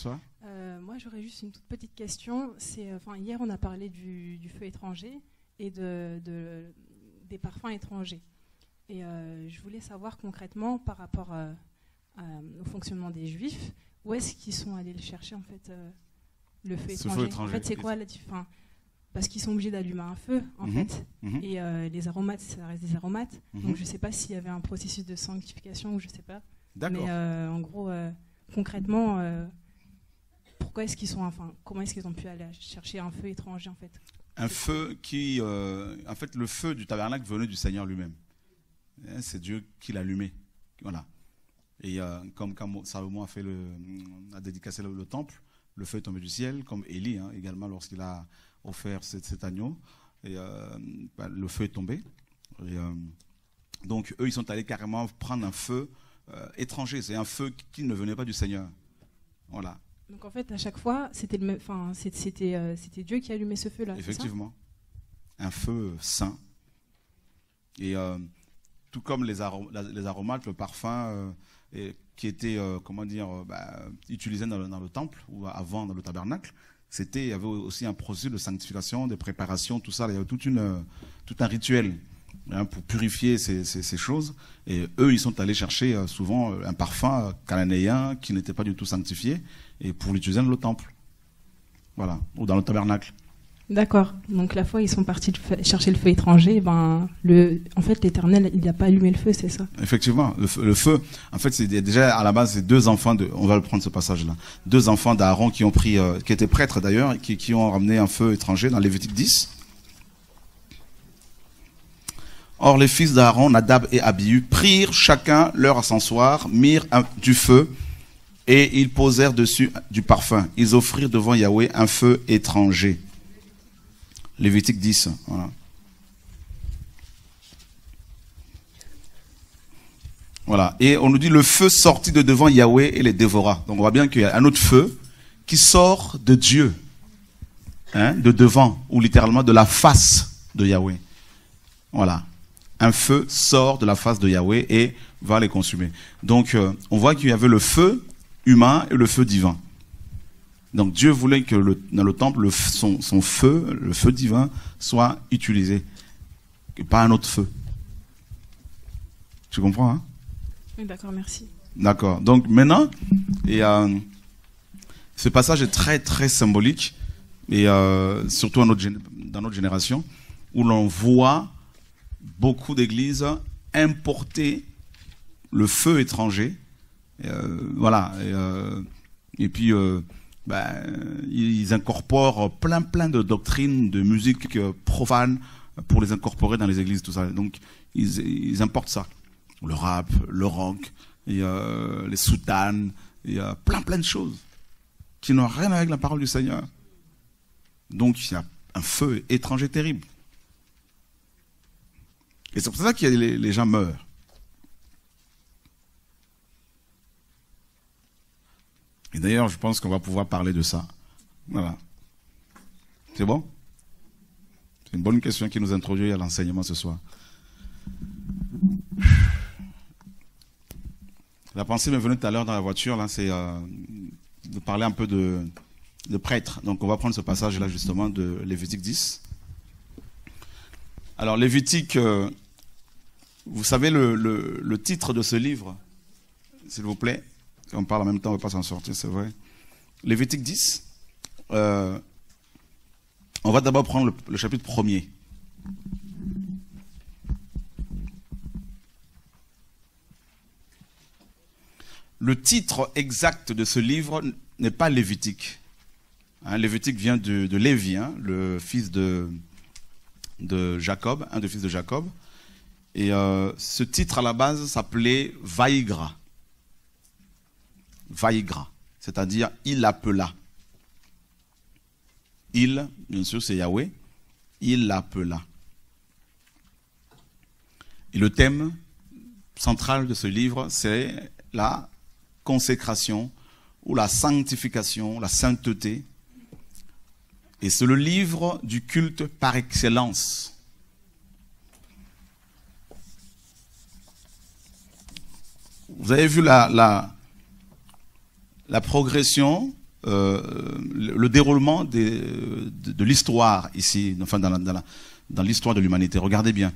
toi? Moi, j'aurais juste une toute petite question. Hier, on a parlé du feu étranger et des parfums étrangers. Et je voulais savoir concrètement, par rapport au fonctionnement des Juifs, où est-ce qu'ils sont allés le chercher, en fait, le feu étranger. En fait, c'est quoi la différence? Parce qu'ils sont obligés d'allumer un feu, en fait. Et les aromates, ça reste des aromates. Donc, je ne sais pas s'il y avait un processus de sanctification ou je ne sais pas. D'accord. Mais en gros, concrètement, pourquoi est-ce qu'ils sont, comment est-ce qu'ils ont pu aller chercher un feu étranger, en fait? Un feu qui, en fait, le feu du tabernacle venait du Seigneur lui-même. C'est Dieu qui l'a allumé. Voilà. Et comme Salomon a dédicacé le temple, le feu est tombé du ciel, comme Élie également lorsqu'il a offert cet agneau. Et le feu est tombé. Et, donc eux, ils sont allés carrément prendre un feu étranger. C'est un feu qui ne venait pas du Seigneur. Voilà. Donc en fait, à chaque fois, c'était Dieu qui allumait ce feu-là. Effectivement. Un feu saint. Et tout comme les aromates, le parfum qui était, utilisé dans le temple ou avant dans le tabernacle, il y avait aussi un processus de sanctification, de préparation, tout ça. Il y avait tout un rituel pour purifier ces choses. Et eux, ils sont allés chercher souvent un parfum cananéen qui n'était pas du tout sanctifié et pour l'utiliser dans le temple. Voilà, ou dans le tabernacle. D'accord. Donc la fois ils sont partis chercher le feu étranger, en fait l'Éternel il n'a pas allumé le feu, c'est ça? Effectivement, le feu, en fait c'est déjà à la base c'est deux enfants on va le prendre ce passage-là, deux enfants d'Aaron qui ont pris, qui étaient prêtres d'ailleurs, qui ont ramené un feu étranger dans Lévitique 10. Or les fils d'Aaron, Nadab et Abihu, prirent chacun leur ascensoir, mirent du feu et ils posèrent dessus du parfum. Ils offrirent devant Yahweh un feu étranger. Lévitique 10, voilà. Voilà. Et on nous dit le feu sortit de devant Yahweh et les dévora. Donc on voit bien qu'il y a un autre feu qui sort de Dieu, de devant, ou littéralement de la face de Yahweh. Voilà. Un feu sort de la face de Yahweh et va les consumer. Donc on voit qu'il y avait le feu humain et le feu divin. Donc Dieu voulait que dans le temple, son feu, le feu divin, soit utilisé, et pas un autre feu. Tu comprends, hein? Oui, d'accord, merci. D'accord. Donc maintenant, ce passage est très très symbolique, et surtout dans notre génération, où l'on voit beaucoup d'églises importer le feu étranger. Voilà. Et puis ils incorporent plein de doctrines, de musique profane pour les incorporer dans les églises, tout ça. Donc ils importent ça. Le rap, le rock, les soutanes, il y a plein de choses qui n'ont rien avec la parole du Seigneur. Donc il y a un feu étranger terrible. Et c'est pour ça que les gens meurent. Et d'ailleurs, je pense qu'on va pouvoir parler de ça. Voilà. C'est bon? C'est une bonne question qui nous introduit à l'enseignement ce soir. La pensée m'est venue tout à l'heure dans la voiture, là, c'est de parler un peu de prêtres. Donc on va prendre ce passage-là justement de Lévitique 10. Alors Lévitique, vous savez le titre de ce livre, s'il vous plaît? On parle en même temps, on ne va pas s'en sortir, c'est vrai. Lévitique 10, on va d'abord prendre le chapitre 1er. Le titre exact de ce livre n'est pas Lévitique. Lévitique vient de Lévi, le fils de Jacob, un des fils de Jacob. Et ce titre à la base s'appelait Vaïgra. Vaïgra, c'est-à-dire il appela. Il, bien sûr, c'est Yahweh. Il appela. Et le thème central de ce livre, c'est la consécration ou la sanctification, la sainteté. Et c'est le livre du culte par excellence. Vous avez vu la progression le déroulement de l'histoire ici, enfin dans l'histoire de l'humanité. Regardez bien.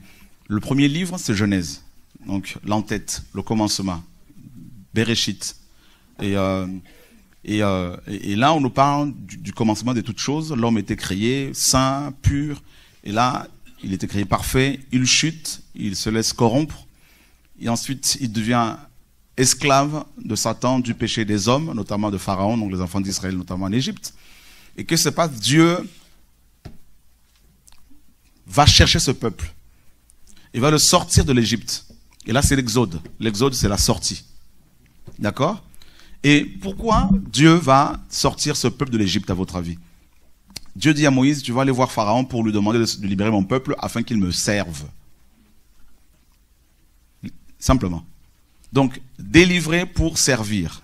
Le premier livre, c'est Genèse. Donc l'entête, le commencement, Bereshit. Et là, on nous parle du commencement de toutes choses. L'homme était créé saint, pur. Et là, il était créé parfait. Il chute, il se laisse corrompre. Et ensuite, il devient esclave de Satan, du péché des hommes, notamment de Pharaon, donc les enfants d'Israël, notamment en Égypte. Et que se passe? Dieu va chercher ce peuple. Il va le sortir de l'Égypte. Et là, c'est l'Exode. L'Exode, c'est la sortie. D'accord? Et pourquoi Dieu va sortir ce peuple de l'Égypte, à votre avis? Dieu dit à Moïse, tu vas aller voir Pharaon pour lui demander de libérer mon peuple afin qu'il me serve. Simplement. Donc, délivrer pour servir.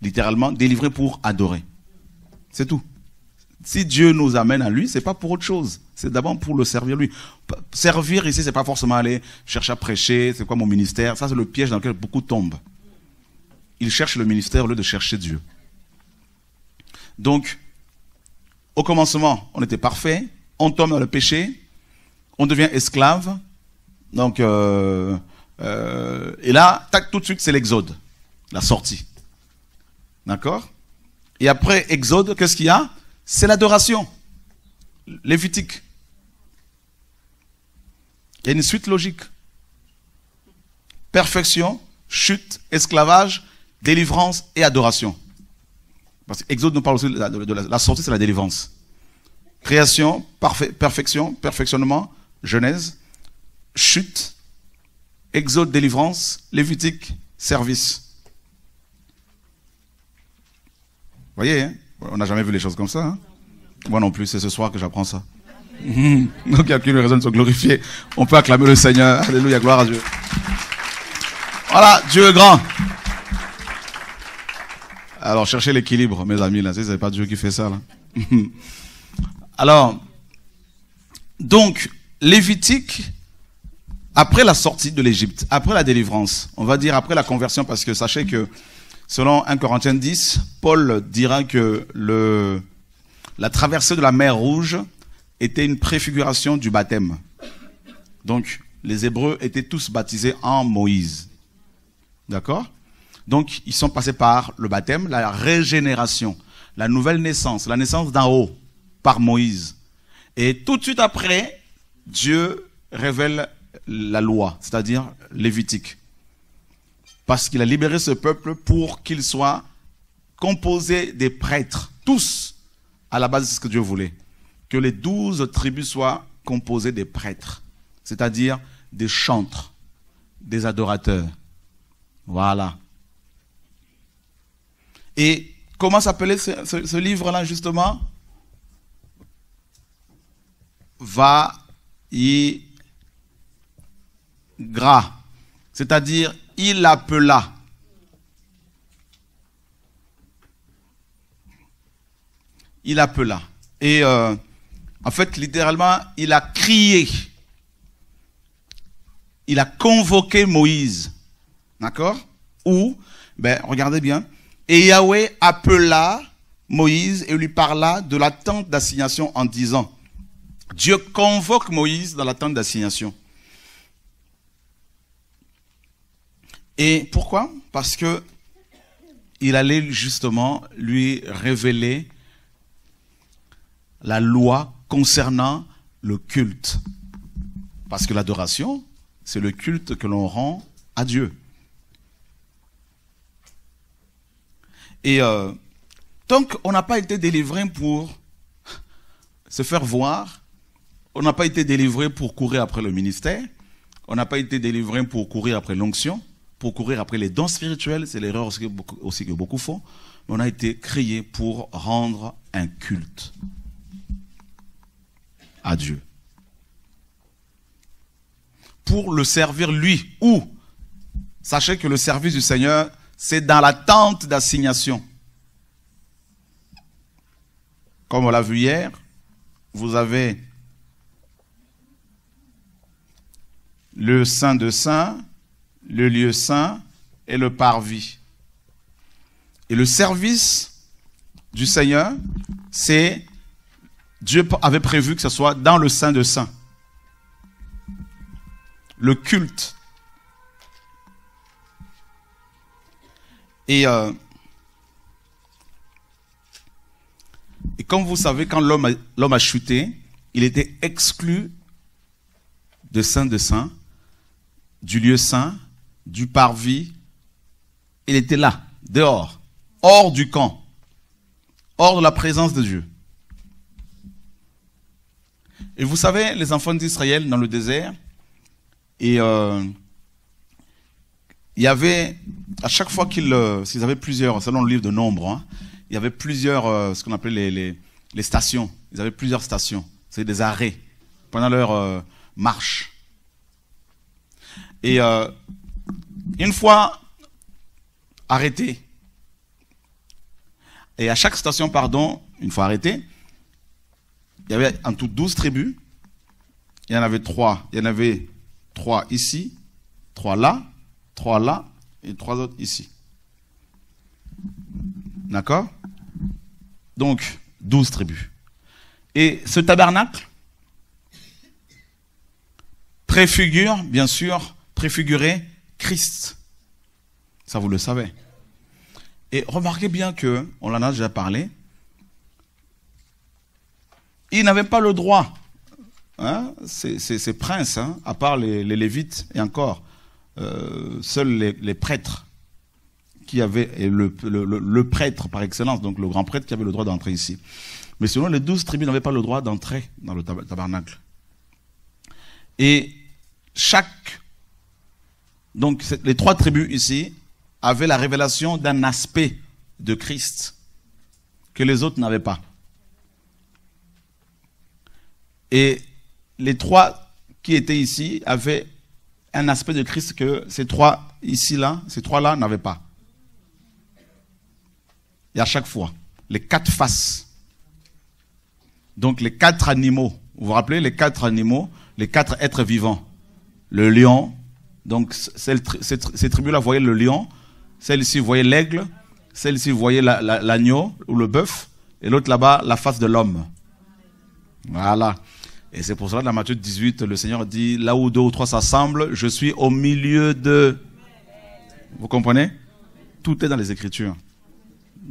Littéralement, délivrer pour adorer. C'est tout. Si Dieu nous amène à lui, c'est pas pour autre chose. C'est d'abord pour le servir lui. Servir ici, c'est pas forcément aller chercher à prêcher, c'est quoi mon ministère. Ça, c'est le piège dans lequel beaucoup tombent. Ils cherchent le ministère au lieu de chercher Dieu. Donc, au commencement, on était parfait. On tombe dans le péché. On devient esclave. Donc, et là, tac, tout de suite, c'est l'exode. La sortie. D'accord? Et après exode, qu'est-ce qu'il y a? C'est l'adoration. Lévitique. Il y a une suite logique. Perfection, chute, esclavage, délivrance et adoration. Parce que Exode nous parle aussi de la sortie, c'est la délivrance. Création, perfection, perfectionnement, Genèse, chute, Exode, délivrance, Lévitique, service. Vous voyez, hein? On n'a jamais vu les choses comme ça. Hein? Moi non plus, c'est ce soir que j'apprends ça. Donc il n'y a qu'une raison de se glorifier. On peut acclamer le Seigneur. Alléluia, gloire à Dieu. Voilà, Dieu est grand. Alors cherchez l'équilibre, mes amis. Là, c'est pas Dieu qui fait ça. Là. Alors, donc, Lévitique, après la sortie de l'Égypte, après la délivrance, on va dire après la conversion, parce que sachez que selon 1 Corinthiens 10, Paul dira que la traversée de la mer Rouge était une préfiguration du baptême. Donc, les Hébreux étaient tous baptisés en Moïse. D'accord? Donc, ils sont passés par le baptême, la régénération, la nouvelle naissance, la naissance d'en haut, par Moïse. Et tout de suite après, Dieu révèle la loi, c'est-à-dire Lévitique. Parce qu'il a libéré ce peuple pour qu'il soit composé des prêtres, tous, à la base de ce que Dieu voulait. Que les 12 tribus soient composées des prêtres, c'est-à-dire des chantres, des adorateurs. Voilà. Et comment s'appelait ce livre-là, justement? Va-i-gra. C'est-à-dire, il appela. Il appela. Et en fait, littéralement, il a crié. Il a convoqué Moïse. D'accord? Ou, regardez bien. Et Yahweh appela Moïse et lui parla de la tente d'assignation en disant, Dieu convoque Moïse dans la tente d'assignation. Et pourquoi? Parce que il allait justement lui révéler la loi concernant le culte. Parce que l'adoration, c'est le culte que l'on rend à Dieu. Et donc, on n'a pas été délivré pour se faire voir. On n'a pas été délivré pour courir après le ministère. On n'a pas été délivré pour courir après l'onction, pour courir après les dons spirituels. C'est l'erreur aussi que beaucoup font. Mais on a été créé pour rendre un culte à Dieu. Pour le servir lui. Ou, sachez que le service du Seigneur, c'est dans la tente d'assignation. Comme on l'a vu hier, vous avez le Saint de Saints, le lieu saint et le parvis. Et le service du Seigneur, c'est Dieu avait prévu que ce soit dans le Saint des Saints. Le culte. Et comme vous savez, quand l'homme a chuté, il était exclu de Saint des Saints, du lieu saint, du parvis. Il était là, dehors, hors du camp, hors de la présence de Dieu. Et vous savez, les enfants d'Israël dans le désert, et il y avait, à chaque fois s'ils avaient plusieurs, selon le livre de Nombre, hein, il y avait plusieurs, ce qu'on appelait les stations. Ils avaient plusieurs stations, c'est des arrêts, pendant leur marche. Et une fois arrêtés, et à chaque station, pardon, une fois arrêtés, il y avait en tout 12 tribus. Il y en avait 3. Il y en avait 3 ici, 3 là, 3 là, et 3 autres ici. D'accord? Donc, 12 tribus. Et ce tabernacle préfigure, bien sûr, préfigurait Christ. Ça, vous le savez. Et remarquez bien que, on en a déjà parlé, ils n'avaient pas le droit, hein, ces princes, hein, à part les Lévites, et encore, seuls les prêtres qui avaient, et le prêtre par excellence, donc le grand prêtre qui avait le droit d'entrer ici. Mais sinon, les 12 tribus n'avaient pas le droit d'entrer dans le tabernacle. Et donc les 3 tribus ici avaient la révélation d'un aspect de Christ que les autres n'avaient pas. Et les 3 qui étaient ici avaient un aspect de Christ que ces 3 ici-là, ces 3-là n'avaient pas. Et à chaque fois, les 4 faces. Donc les 4 animaux. Vous vous rappelez, les 4 animaux, les 4 êtres vivants. Le lion, donc ces tribus-là voyaient le lion, celle-ci voyait l'aigle, celle-ci voyait l'agneau ou le bœuf, et l'autre là-bas, la face de l'homme. Voilà. Et c'est pour cela, dans Matthieu 18, le Seigneur dit, là où 2 ou 3 s'assemblent, je suis au milieu de... Vous comprenez? Tout est dans les Écritures.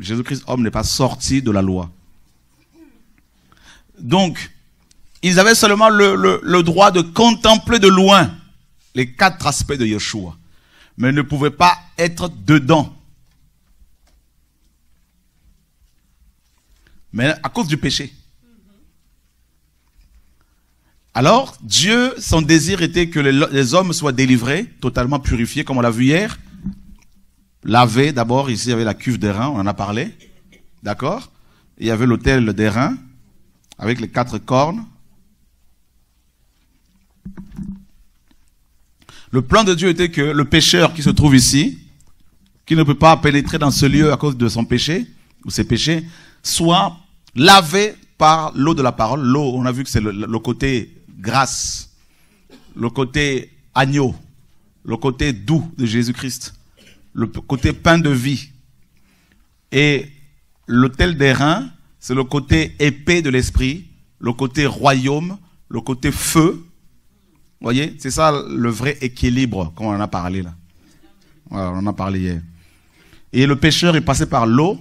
Jésus-Christ, homme, n'est pas sorti de la loi. Donc, ils avaient seulement le droit de contempler de loin les 4 aspects de Yeshua, mais ne pouvaient pas être dedans. Mais à cause du péché. Alors, Dieu, son désir était que les hommes soient délivrés, totalement purifiés, comme on l'a vu hier. Lavés, d'abord, ici il y avait la cuve d'airain, on en a parlé. D'accord? Il y avait l'autel d'airain, avec les 4 cornes. Le plan de Dieu était que le pécheur qui se trouve ici, qui ne peut pas pénétrer dans ce lieu à cause de son péché, ou ses péchés, soit lavé par l'eau de la parole. L'eau, on a vu que c'est le côté grâce, le côté agneau, le côté doux de Jésus-Christ, le côté pain de vie. Et l'autel d'airain, c'est le côté épée de l'esprit, le côté royaume, le côté feu. Vous voyez, c'est ça le vrai équilibre, comme on en a parlé là. Voilà, on en a parlé hier. Et le pécheur est passé par l'eau,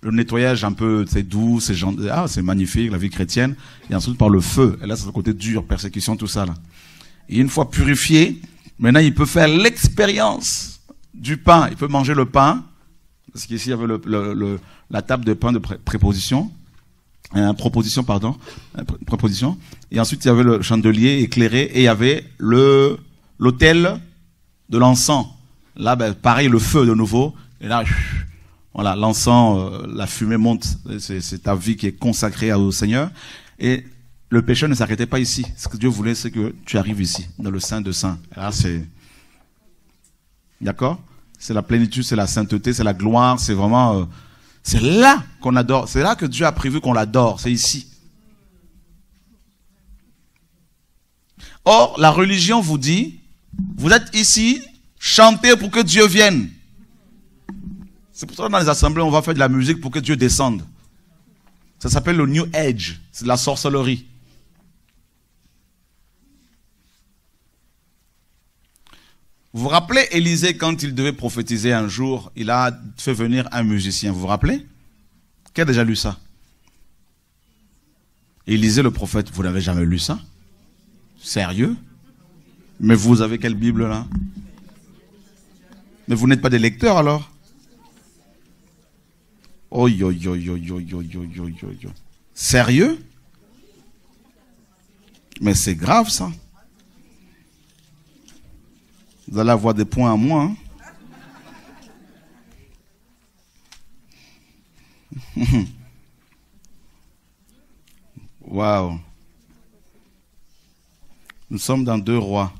le nettoyage un peu, c'est doux, c'est magnifique, la vie chrétienne. Et ensuite par le feu. Et là, c'est le côté dur, persécution, tout ça là. Et une fois purifié, maintenant il peut faire l'expérience du pain. Il peut manger le pain. Parce qu'ici, il y avait la table de pain de préposition. Proposition. Et ensuite, il y avait le chandelier éclairé. Et il y avait l'autel de l'encens. Là, ben, pareil, le feu de nouveau. Et là, voilà, l'encens, la fumée monte. C'est ta vie qui est consacrée au Seigneur. Et le péché ne s'arrêtait pas ici. Ce que Dieu voulait, c'est que tu arrives ici, dans le Saint de Saints. Là, c'est... D'accord? C'est la plénitude, c'est la sainteté, c'est la gloire, c'est vraiment... c'est là qu'on adore, c'est là que Dieu a prévu qu'on l'adore, c'est ici. Or, la religion vous dit, vous êtes ici, chantez pour que Dieu vienne. C'est pour ça que dans les assemblées, on va faire de la musique pour que Dieu descende. Ça s'appelle le New Age. C'est de la sorcellerie. Vous vous rappelez Élisée quand il devait prophétiser un jour, il a fait venir un musicien. Vous vous rappelez? Qui a déjà lu ça? Élisée le prophète, vous n'avez jamais lu ça? Sérieux? Mais vous avez quelle Bible là? Mais vous n'êtes pas des lecteurs alors? Oh yo yo yo yo yo yo yo yo yo. Sérieux? Mais c'est grave ça. Vous allez avoir des points à moi. Hein? Waouh. Nous sommes dans 2 Rois.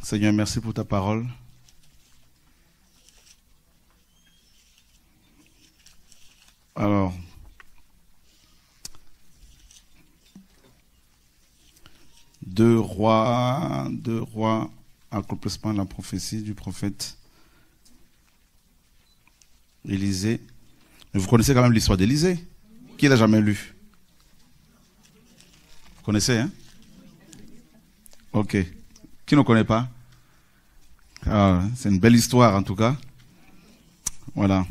Seigneur, merci pour ta parole. Alors, 2 Rois, accomplissement de la prophétie du prophète Élisée. Mais vous connaissez quand même l'histoire d'Élisée. Qui l'a jamais lu? Vous connaissez, hein? Ok. Qui ne connaît pas? Ah, c'est une belle histoire en tout cas. Voilà.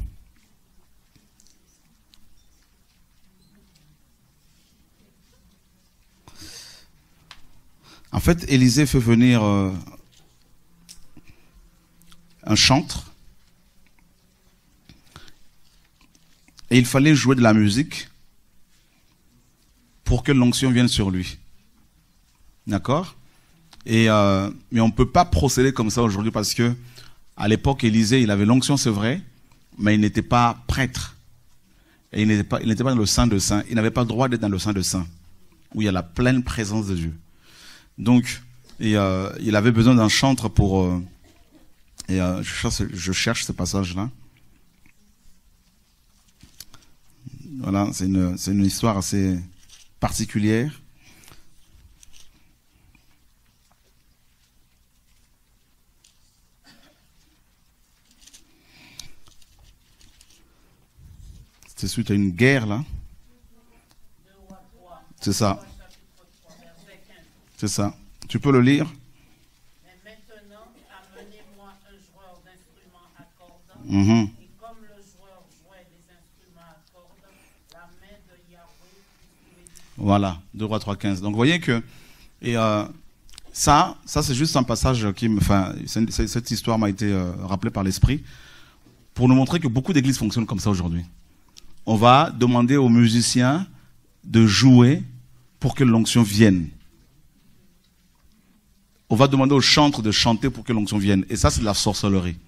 En fait, Élisée fait venir un chantre. Et il fallait jouer de la musique pour que l'onction vienne sur lui. D'accord? Mais on ne peut pas procéder comme ça aujourd'hui parce que à l'époque, Élisée, il avait l'onction, c'est vrai, mais il n'était pas prêtre. Et il n'était pas dans le Saint de Saints. Il n'avait pas le droit d'être dans le Saint de Saints, où il y a la pleine présence de Dieu. Donc, il avait besoin d'un chantre pour... je cherche ce passage-là. Voilà, c'est une histoire assez particulière. C'est suite à une guerre, là. C'est ça. C'est ça. Tu peux le lire? Mais maintenant, amenez-moi un joueur d'instruments à cordes. Et comme le joueur jouait des instruments à cordes, la main de Yahweh. Voilà, 2 Rois 3,15. Donc vous voyez que... Et ça c'est juste un passage qui me... Enfin, cette histoire m'a été rappelée par l'Esprit pour nous montrer que beaucoup d'églises fonctionnent comme ça aujourd'hui. On va demander aux musiciens de jouer pour que l'onction vienne. On va demander aux chantres de chanter pour que l'onction vienne. Et ça, c'est de la sorcellerie.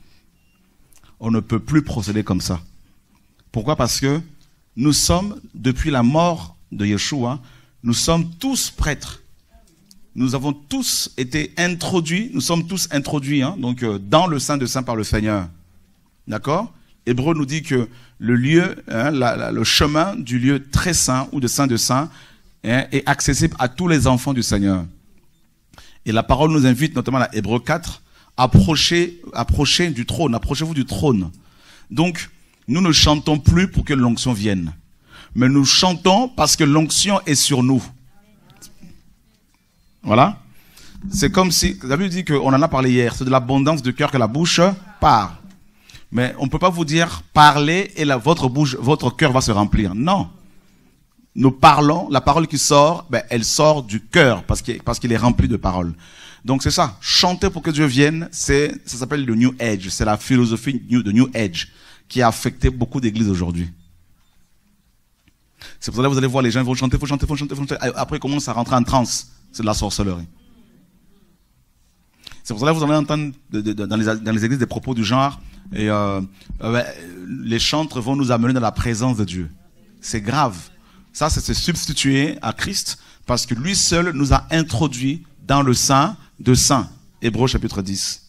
On ne peut plus procéder comme ça. Pourquoi? Parce que nous sommes, depuis la mort de Yeshua, nous sommes tous prêtres. Nous avons tous été introduits, nous sommes tous introduits donc, dans le Saint de Saints par le Seigneur. D'accord? Hébreu nous dit que le lieu, le chemin du lieu très saint ou de Saint de Saints est accessible à tous les enfants du Seigneur. Et la parole nous invite, notamment à Hébreu 4, approchez du trône, approchez-vous du trône. Donc, nous ne chantons plus pour que l'onction vienne. Mais nous chantons parce que l'onction est sur nous. Voilà. C'est comme si, la Bible dit qu'on en a parlé hier, c'est de l'abondance de cœur que la bouche parle. Mais on ne peut pas vous dire, parlez et votre cœur va se remplir. Non. Nous parlons, la parole qui sort, elle sort du cœur parce qu'il est rempli de paroles. Donc c'est ça. Chanter pour que Dieu vienne, ça s'appelle le New Age. C'est la philosophie de New Age qui a affecté beaucoup d'églises aujourd'hui. C'est pour ça que vous allez voir les gens, ils vont chanter, faut chanter. Après, ils commencent à rentrer en transe. C'est de la sorcellerie. C'est pour ça que vous allez entendre dans les églises des propos du genre, les chantres vont nous amener dans la présence de Dieu. C'est grave. Ça, c'est se substituer à Christ Parce que lui seul nous a introduits dans le Saint de Saints. Hébreux chapitre 10.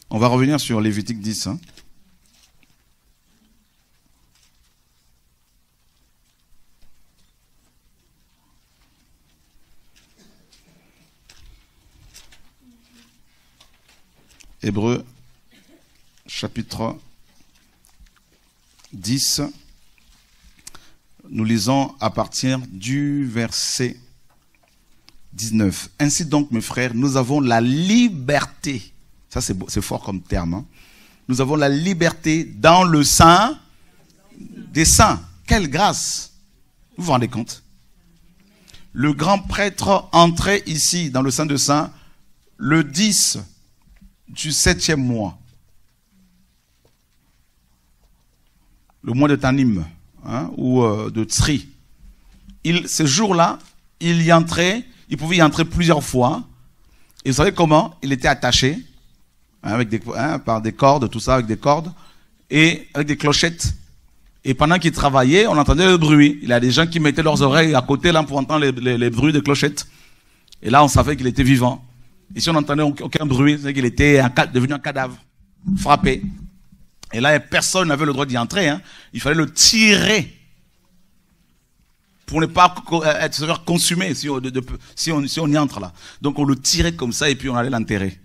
On va revenir sur Lévitique 10. Hein. Hébreux chapitre 10. Nous lisons à partir du verset 19. Ainsi donc, mes frères, nous avons la liberté. Ça, c'est fort comme terme. Hein. Nous avons la liberté dans le Saint des saints. Quelle grâce! Vous vous rendez compte? Le grand prêtre entrait ici dans le Saint des saints le 10 du 7e mois. Le mois de Tanim, hein, ou de Tsri. Ce jour-là, il y entrait, il pouvait y entrer plusieurs fois. Et vous savez comment? Il était attaché, hein, avec par des cordes, tout ça, avec des cordes, et avec des clochettes. Et pendant qu'il travaillait, on entendait le bruit. Il y a des gens qui mettaient leurs oreilles à côté là pour entendre les bruits des clochettes. Et là, on savait qu'il était vivant. Et si on n'entendait aucun bruit, c'est qu'il était devenu un cadavre, frappé. Et là, personne n'avait le droit d'y entrer. Hein. Il fallait le tirer pour ne pas se faire consumer si on y entre là. Donc on le tirait comme ça et puis on allait l'enterrer.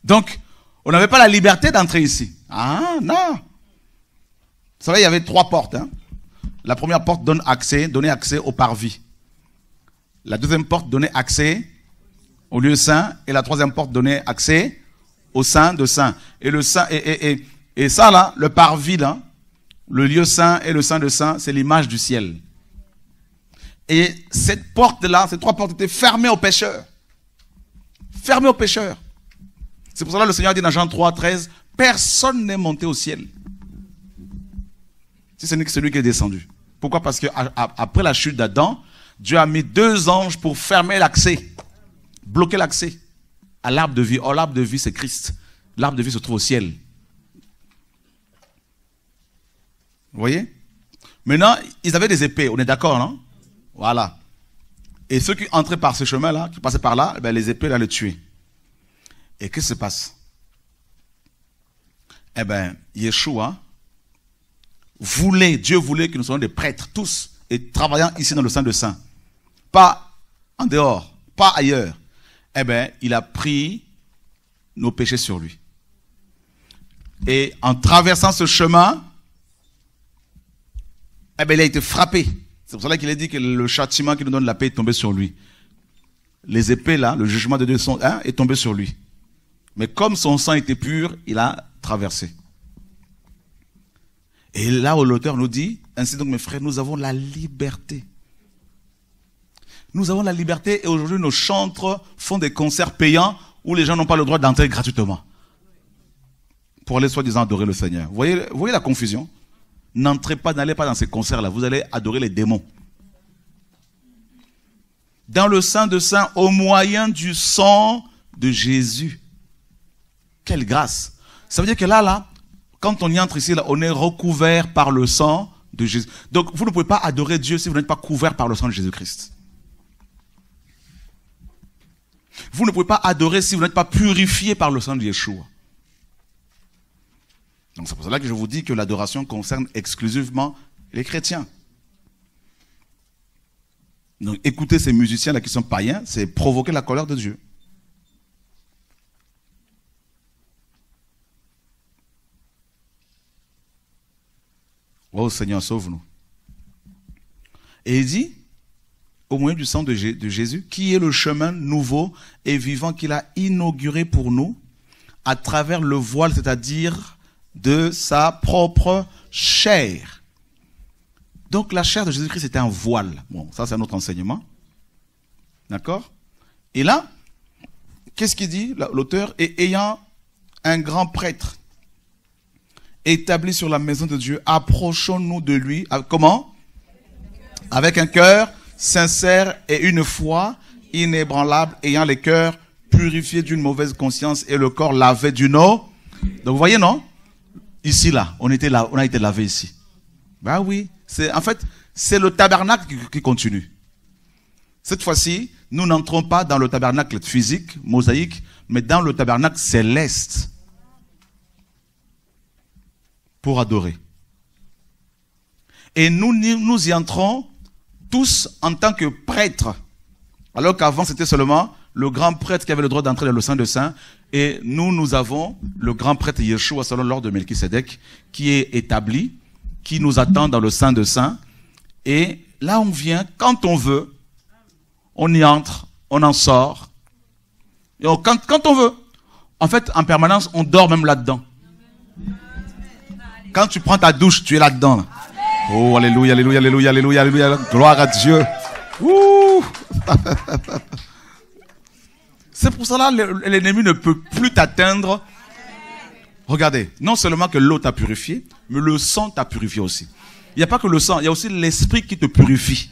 Donc, on n'avait pas la liberté d'entrer ici. Ah, non. Vous savez, il y avait 3 portes. Hein. La première porte donnait accès au parvis. La deuxième porte donnait accès au lieu saint. Et la troisième porte donnait accès au Saint de Saints. Et le saint, et ça là, le parvis là, le lieu saint et le Saint de Saints, c'est l'image du ciel. Et cette porte-là, ces 3 portes étaient fermées aux pécheurs. Fermées aux pécheurs. C'est pour cela que le Seigneur dit dans Jean 3, 13, personne n'est monté au ciel. Si ce n'est que celui qui est descendu. Pourquoi? Parce que après la chute d'Adam, Dieu a mis 2 anges pour fermer l'accès, bloquer l'accès à l'arbre de vie. Or, l'arbre de vie, c'est Christ. L'arbre de vie se trouve au ciel. Vous voyez? Maintenant, ils avaient des épées, on est d'accord, non? Voilà. Et ceux qui entraient par ce chemin-là, qui passaient par là, les épées là les tuaient. Et qu'est-ce qui se passe? Eh bien, Yeshua Dieu voulait que nous soyons des prêtres, tous, et travaillant ici dans le Saint de Saints. Pas en dehors, pas ailleurs. Eh bien, il a pris nos péchés sur lui. Et en traversant ce chemin, eh bien, il a été frappé. C'est pour cela qu'il a dit que le châtiment qui nous donne la paix est tombé sur lui. Les épées là, le jugement de Dieu est tombé sur lui. Mais comme son sang était pur, il a traversé. Et là où l'auteur nous dit, ainsi donc mes frères, nous avons la liberté. Nous avons la liberté et aujourd'hui nos chantres font des concerts payants où les gens n'ont pas le droit d'entrer gratuitement. Pour aller soi-disant adorer le Seigneur. Vous voyez la confusion? N'allez pas dans ces concerts-là, vous allez adorer les démons. Dans le Saint de Saints, au moyen du sang de Jésus. Quelle grâce! Ça veut dire que là, quand on y entre ici, là, on est recouvert par le sang de Jésus. Donc, vous ne pouvez pas adorer Dieu si vous n'êtes pas couvert par le sang de Jésus-Christ. Vous ne pouvez pas adorer si vous n'êtes pas purifié par le sang de Yeshua. Donc, c'est pour cela que je vous dis que l'adoration concerne exclusivement les chrétiens. Donc, écouter ces musiciens-là qui sont païens, c'est provoquer la colère de Dieu. Oh Seigneur, sauve-nous. Et il dit, au moyen du sang de Jésus, qui est le chemin nouveau et vivant qu'il a inauguré pour nous, à travers le voile, c'est-à-dire de sa propre chair. Donc la chair de Jésus-Christ était un voile. Bon, ça c'est un autre enseignement. D'accord? Et là, qu'est-ce qu'il dit l'auteur? Et ayant un grand prêtre établi sur la maison de Dieu, approchons-nous de lui. Comment? Avec un cœur sincère et une foi inébranlable, ayant les cœurs purifiés d'une mauvaise conscience et le corps lavé d'une eau. Donc vous voyez, non? Ici, là, on a été lavé ici. Ben oui, en fait, c'est le tabernacle qui continue. Cette fois-ci, nous n'entrons pas dans le tabernacle physique, mosaïque, mais dans le tabernacle céleste pour adorer. Et nous y entrons tous en tant que prêtres. Alors qu'avant, c'était seulement le grand prêtre qui avait le droit d'entrer dans le Saint des Saints. Et nous avons le grand prêtre Yeshua, selon l'ordre de Melchisédek, qui est établi, qui nous attend dans le Saint des Saints. Et là, on vient quand on veut. On y entre, on en sort. Et quand on veut. En fait, en permanence, on dort même là-dedans. Quand tu prends ta douche, tu es là-dedans. Là. Oh, alléluia, alléluia, alléluia, alléluia, alléluia. Gloire à Dieu. Ouh. C'est pour cela que l'ennemi ne peut plus t'atteindre. Regardez, non seulement que l'eau t'a purifié, mais le sang t'a purifié aussi. Il n'y a pas que le sang, il y a aussi l'esprit qui te purifie.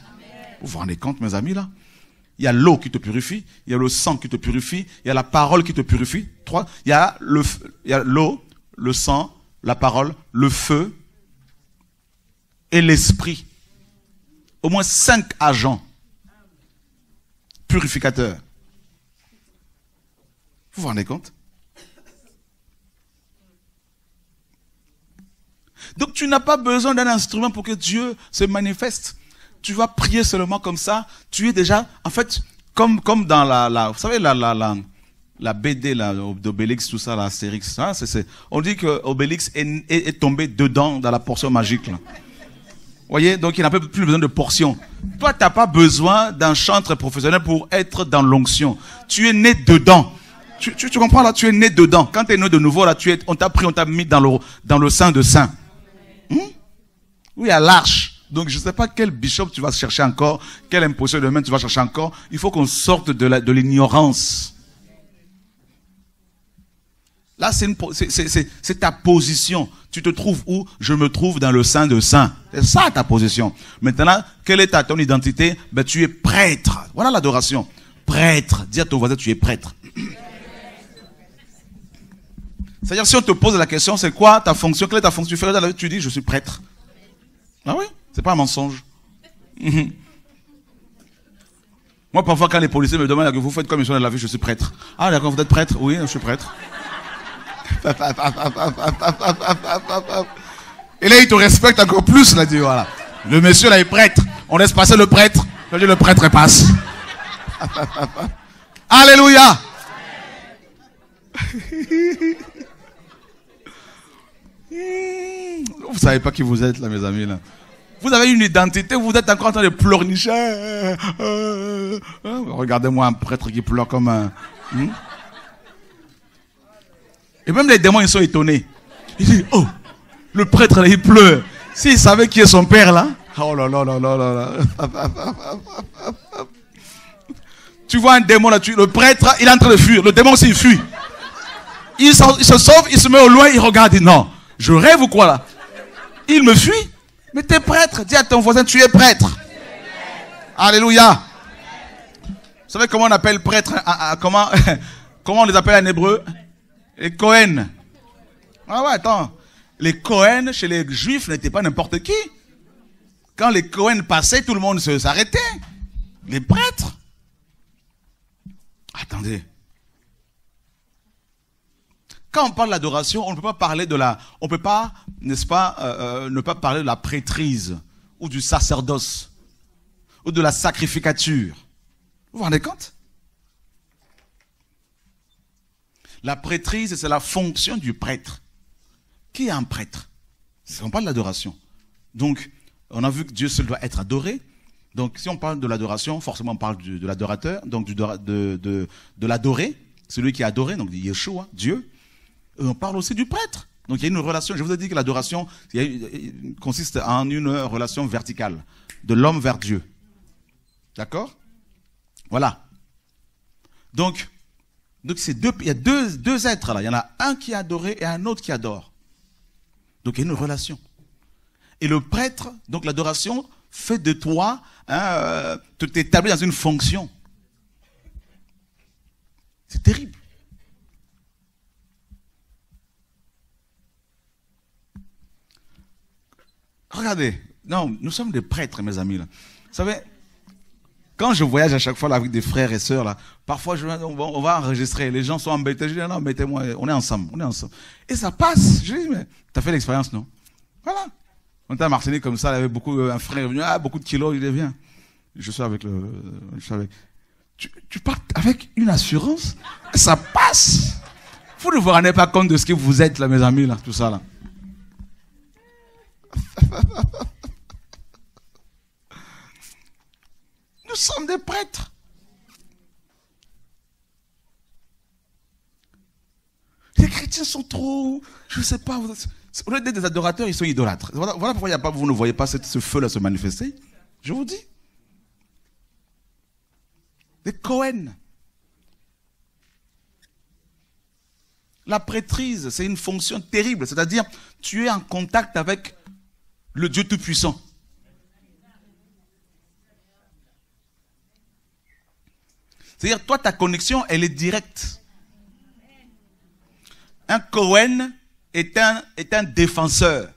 Vous vous rendez compte, mes amis, là? Il y a l'eau qui te purifie, il y a le sang qui te purifie, il y a la parole qui te purifie. Il y a l'eau, le sang, la parole, le feu et l'esprit. Au moins 5 agents purificateurs. Vous vous rendez compte? Donc tu n'as pas besoin d'un instrument pour que Dieu se manifeste. Tu vas prier seulement comme ça. Tu es déjà, en fait, comme dans vous savez, la BD, d'Obélix, tout ça, la Astérix. Hein, on dit que Obélix est tombé dedans dans la portion magique. Là. Vous voyez, donc il n'a plus besoin de portion. Toi, tu n'as pas besoin d'un chantre professionnel pour être dans l'onction. Tu es né dedans. Tu comprends là? Tu es né dedans. Quand tu es né de nouveau, là, on t'a pris, on t'a mis dans le Saint de Saints. Oui, à l'arche. Donc, je ne sais pas quel bishop tu vas chercher encore, quel imposteur de main tu vas chercher encore. Il faut qu'on sorte de l'ignorance. Là, c'est ta position. Tu te trouves où? Je me trouve dans le Saint de Saints. C'est ça ta position. Maintenant, quelle est ton identité? Ben, tu es prêtre. Voilà l'adoration. Prêtre. Dis à ton voisin, tu es prêtre. C'est-à-dire, si on te pose la question, c'est quoi ta fonction? Quelle est ta fonction? Tu dis, je suis prêtre. Ah oui? C'est pas un mensonge. Moi, parfois, quand les policiers me demandent que vous faites comme ils sont dans la vie, je suis prêtre. Ah, d'accord, vous êtes prêtre? Oui, je suis prêtre. Et là, il te respecte encore plus, là, dit, voilà. Le monsieur, là, est prêtre. On laisse passer le prêtre. Le prêtre passe. Alléluia. Vous savez pas qui vous êtes, là, mes amis, là. Vous avez une identité, vous êtes encore en train de pleurnicher. Regardez-moi un prêtre qui pleure comme un... Et même les démons, ils sont étonnés. Ils disent, oh, le prêtre, là, il pleure. S'il savait qui est son père, là. Oh là là là là là là. Tu vois un démon, là, le prêtre, il est en train de fuir. Le démon aussi, il fuit. Il se sauve, il se met au loin, il regarde, il dit, non, je rêve ou quoi, là? Il me fuit. Mais tu es prêtre. Dis à ton voisin, tu es prêtre. Alléluia. Vous savez comment on appelle prêtre? Comment on les appelle en hébreu? Les Cohen. Ah ouais, attends. Les Cohen, chez les Juifs, n'étaient pas n'importe qui. Quand les Cohen passaient, tout le monde s'arrêtait. Les prêtres. Attendez. Quand on parle d'adoration, on ne peut pas parler on peut pas, n'est-ce pas, ne pas parler de la prêtrise, ou du sacerdoce, ou de la sacrificature. Vous vous rendez compte? La prêtrise, c'est la fonction du prêtre. Qui est un prêtre? On parle d'adoration. Donc, on a vu que Dieu seul doit être adoré. Donc, si on parle de l'adoration, forcément on parle de l'adorateur, donc de l'adoré, celui qui est adoré, donc Yeshua, Dieu. Et on parle aussi du prêtre. Donc il y a une relation, je vous ai dit que l'adoration consiste en une relation verticale, de l'homme vers Dieu. D'accord? Voilà. Donc il y a deux êtres là. Il y en a un qui est adoré et un autre qui adore. Donc il y a une relation. Et le prêtre, donc l'adoration, fait de toi, t'établit dans une fonction. C'est terrible. Regardez, non, nous sommes des prêtres, mes amis. Là. Vous savez, quand je voyage à chaque fois là, avec des frères et sœurs, là, parfois on va enregistrer. Les gens sont embêtés. Je dis non, mettez-moi, on est ensemble. Et ça passe. Je dis, mais tu as fait l'expérience, non? Voilà. On était à Martinique comme ça, il y avait un frère venu, beaucoup de kilos, il dit, viens. Je suis avec tu pars avec une assurance, ça passe. Vous ne vous rendez pas compte de ce que vous êtes, là, mes amis, là, tout ça, là. Nous sommes des prêtres. Les chrétiens sont trop, je ne sais pas, au lieu d'être des adorateurs, ils sont idolâtres. Voilà pourquoi vous ne voyez pas ce feu-là se manifester. Je vous dis. Des Cohen. La prêtrise, c'est une fonction terrible. C'est-à-dire, tu es en contact avec le Dieu Tout-Puissant. C'est-à-dire, toi, ta connexion, elle est directe. Un Cohen est un défenseur.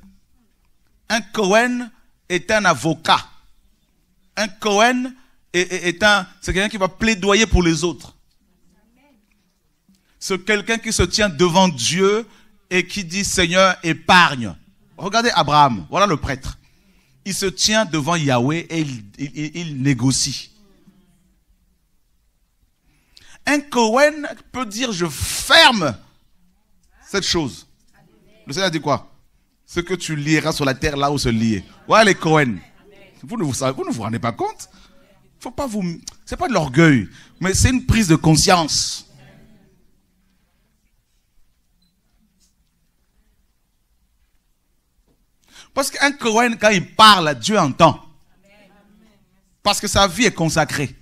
Un Cohen est un avocat. Un Cohen c'est quelqu'un qui va plaidoyer pour les autres. C'est quelqu'un qui se tient devant Dieu et qui dit, Seigneur, épargne. Regardez Abraham, voilà le prêtre. Il se tient devant Yahweh et il négocie. Un Cohen peut dire, je ferme cette chose. Le Seigneur dit quoi? Ce que tu lieras sur la terre, là où se lier. Voilà les Cohen. Vous ne vous rendez pas compte? Faut pas c'est pas de l'orgueil, mais c'est une prise de conscience. Parce qu'un Cohen, quand il parle, Dieu entend. Parce que sa vie est consacrée.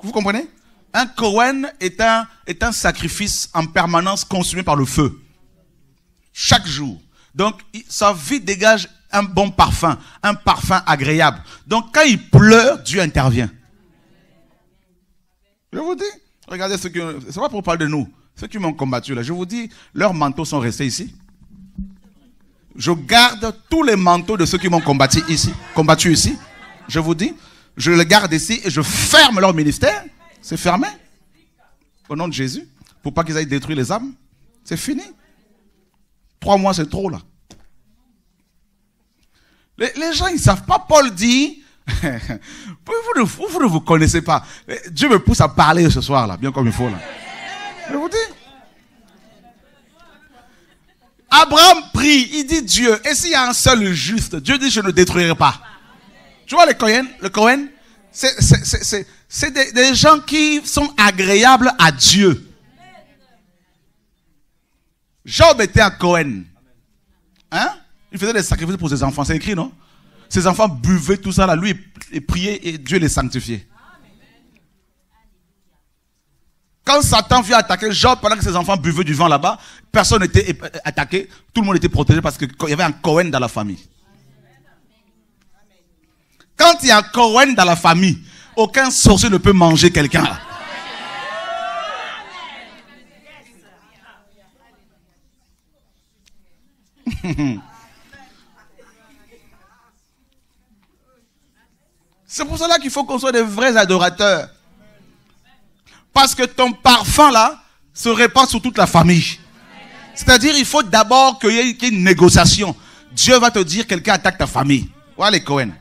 Vous comprenez? Un Cohen est un sacrifice en permanence consumé par le feu. Chaque jour. Donc, sa vie dégage un bon parfum, un parfum agréable. Donc, quand il pleure, Dieu intervient. Je vous dis, regardez c'est pas pour parler de nous. Ceux qui m'ont combattu là, je vous dis, leurs manteaux sont restés ici. Je garde tous les manteaux de ceux qui m'ont combattu ici. Je vous dis, je les garde ici et je ferme leur ministère. C'est fermé. Au nom de Jésus. Pour pas qu'ils aillent détruire les âmes. C'est fini. 3 mois, c'est trop là. Les gens, ils ne savent pas. Paul dit, vous ne vous connaissez pas. Dieu me pousse à parler ce soir là, bien comme il faut là. Je vous dis. Abraham prie, il dit Dieu, et s'il y a un seul juste, Dieu dit je ne détruirai pas. Tu vois le Cohen, c'est des gens qui sont agréables à Dieu. Job était un Cohen. Hein? Il faisait des sacrifices pour ses enfants, c'est écrit, non? Ses enfants buvaient tout ça là, lui il priait et Dieu les sanctifiait. Quand Satan vient attaquer Job pendant que ses enfants buvaient du vin là-bas, personne n'était attaqué, tout le monde était protégé parce qu'il y avait un Cohen dans la famille. Quand il y a un Cohen dans la famille, aucun sorcier ne peut manger quelqu'un là. C'est pour cela qu'il faut qu'on soit des vrais adorateurs. Parce que ton parfum là se répand sur toute la famille. C'est-à-dire il faut d'abord qu'il y ait une négociation. Dieu va te dire quelqu'un attaque ta famille. Voilà les Cohen.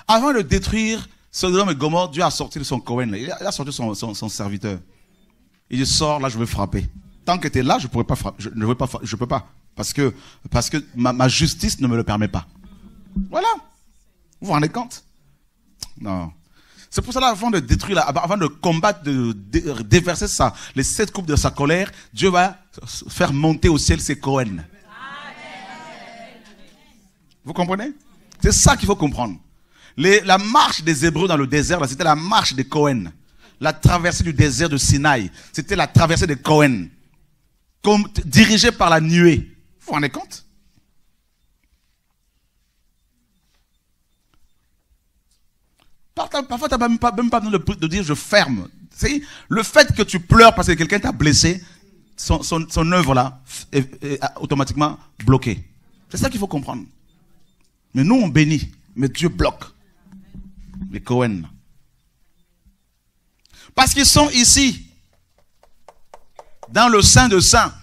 Avant de détruire Sodome et Gomorrhe, Dieu a sorti de son Cohen. Il a sorti son serviteur. Il dit sors là, je vais frapper. Tant que tu es là, je pourrais pas frapper. Je peux pas. Parce que ma justice ne me le permet pas. Voilà. Vous vous rendez compte? Non. C'est pour cela, avant de détruire, avant de combattre, de déverser les 7 coupes de sa colère, Dieu va faire monter au ciel ses Cohen. Vous comprenez? C'est ça qu'il faut comprendre. La marche des Hébreux dans le désert, là, c'était la marche des Cohen. La traversée du désert de Sinaï, c'était la traversée des Cohen. Dirigée par la nuée. Vous vous rendez compte? Parfois, tu n'as même pas besoin de dire je ferme. Le fait que tu pleures parce que quelqu'un t'a blessé, son œuvre là est automatiquement bloquée. C'est ça qu'il faut comprendre. Mais nous on bénit, mais Dieu bloque. Les Cohen. Parce qu'ils sont ici, dans le Saint de Saints,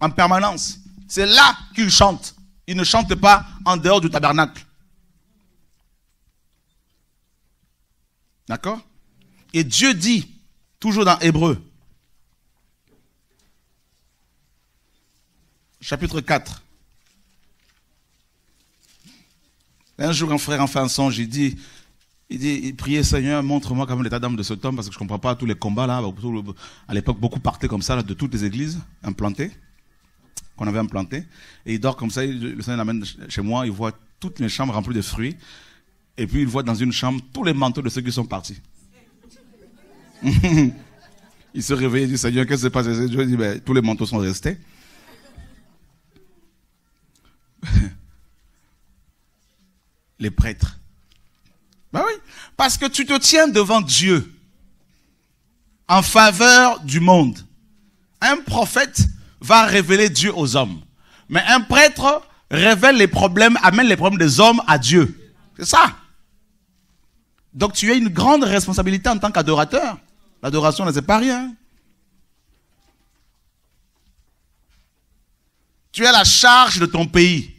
en permanence. C'est là qu'ils chantent. Ils ne chantent pas en dehors du tabernacle. D'accord? Et Dieu dit, toujours dans Hébreux, chapitre 4. Un jour, un frère a fait un songe, il dit, priez Seigneur, montre-moi quand même l'état d'âme de cet homme, parce que je ne comprends pas tous les combats là. À l'époque, beaucoup partaient comme ça, là, de toutes les églises implantées, qu'on avait implantées. Et il dort comme ça, le Seigneur l'amène chez moi, il voit toutes les chambres remplies de fruits. Et puis il voit dans une chambre tous les manteaux de ceux qui sont partis. Il se réveille et dit, Seigneur, qu'est-ce qui s'est passé? Dieu dit, ben, tous les manteaux sont restés. Les prêtres. Ben oui, parce que tu te tiens devant Dieu en faveur du monde. Un prophète va révéler Dieu aux hommes. Mais un prêtre révèle les problèmes, amène les problèmes des hommes à Dieu. C'est ça. Donc tu as une grande responsabilité en tant qu'adorateur. L'adoration, c'est pas rien. Tu as la charge de ton pays,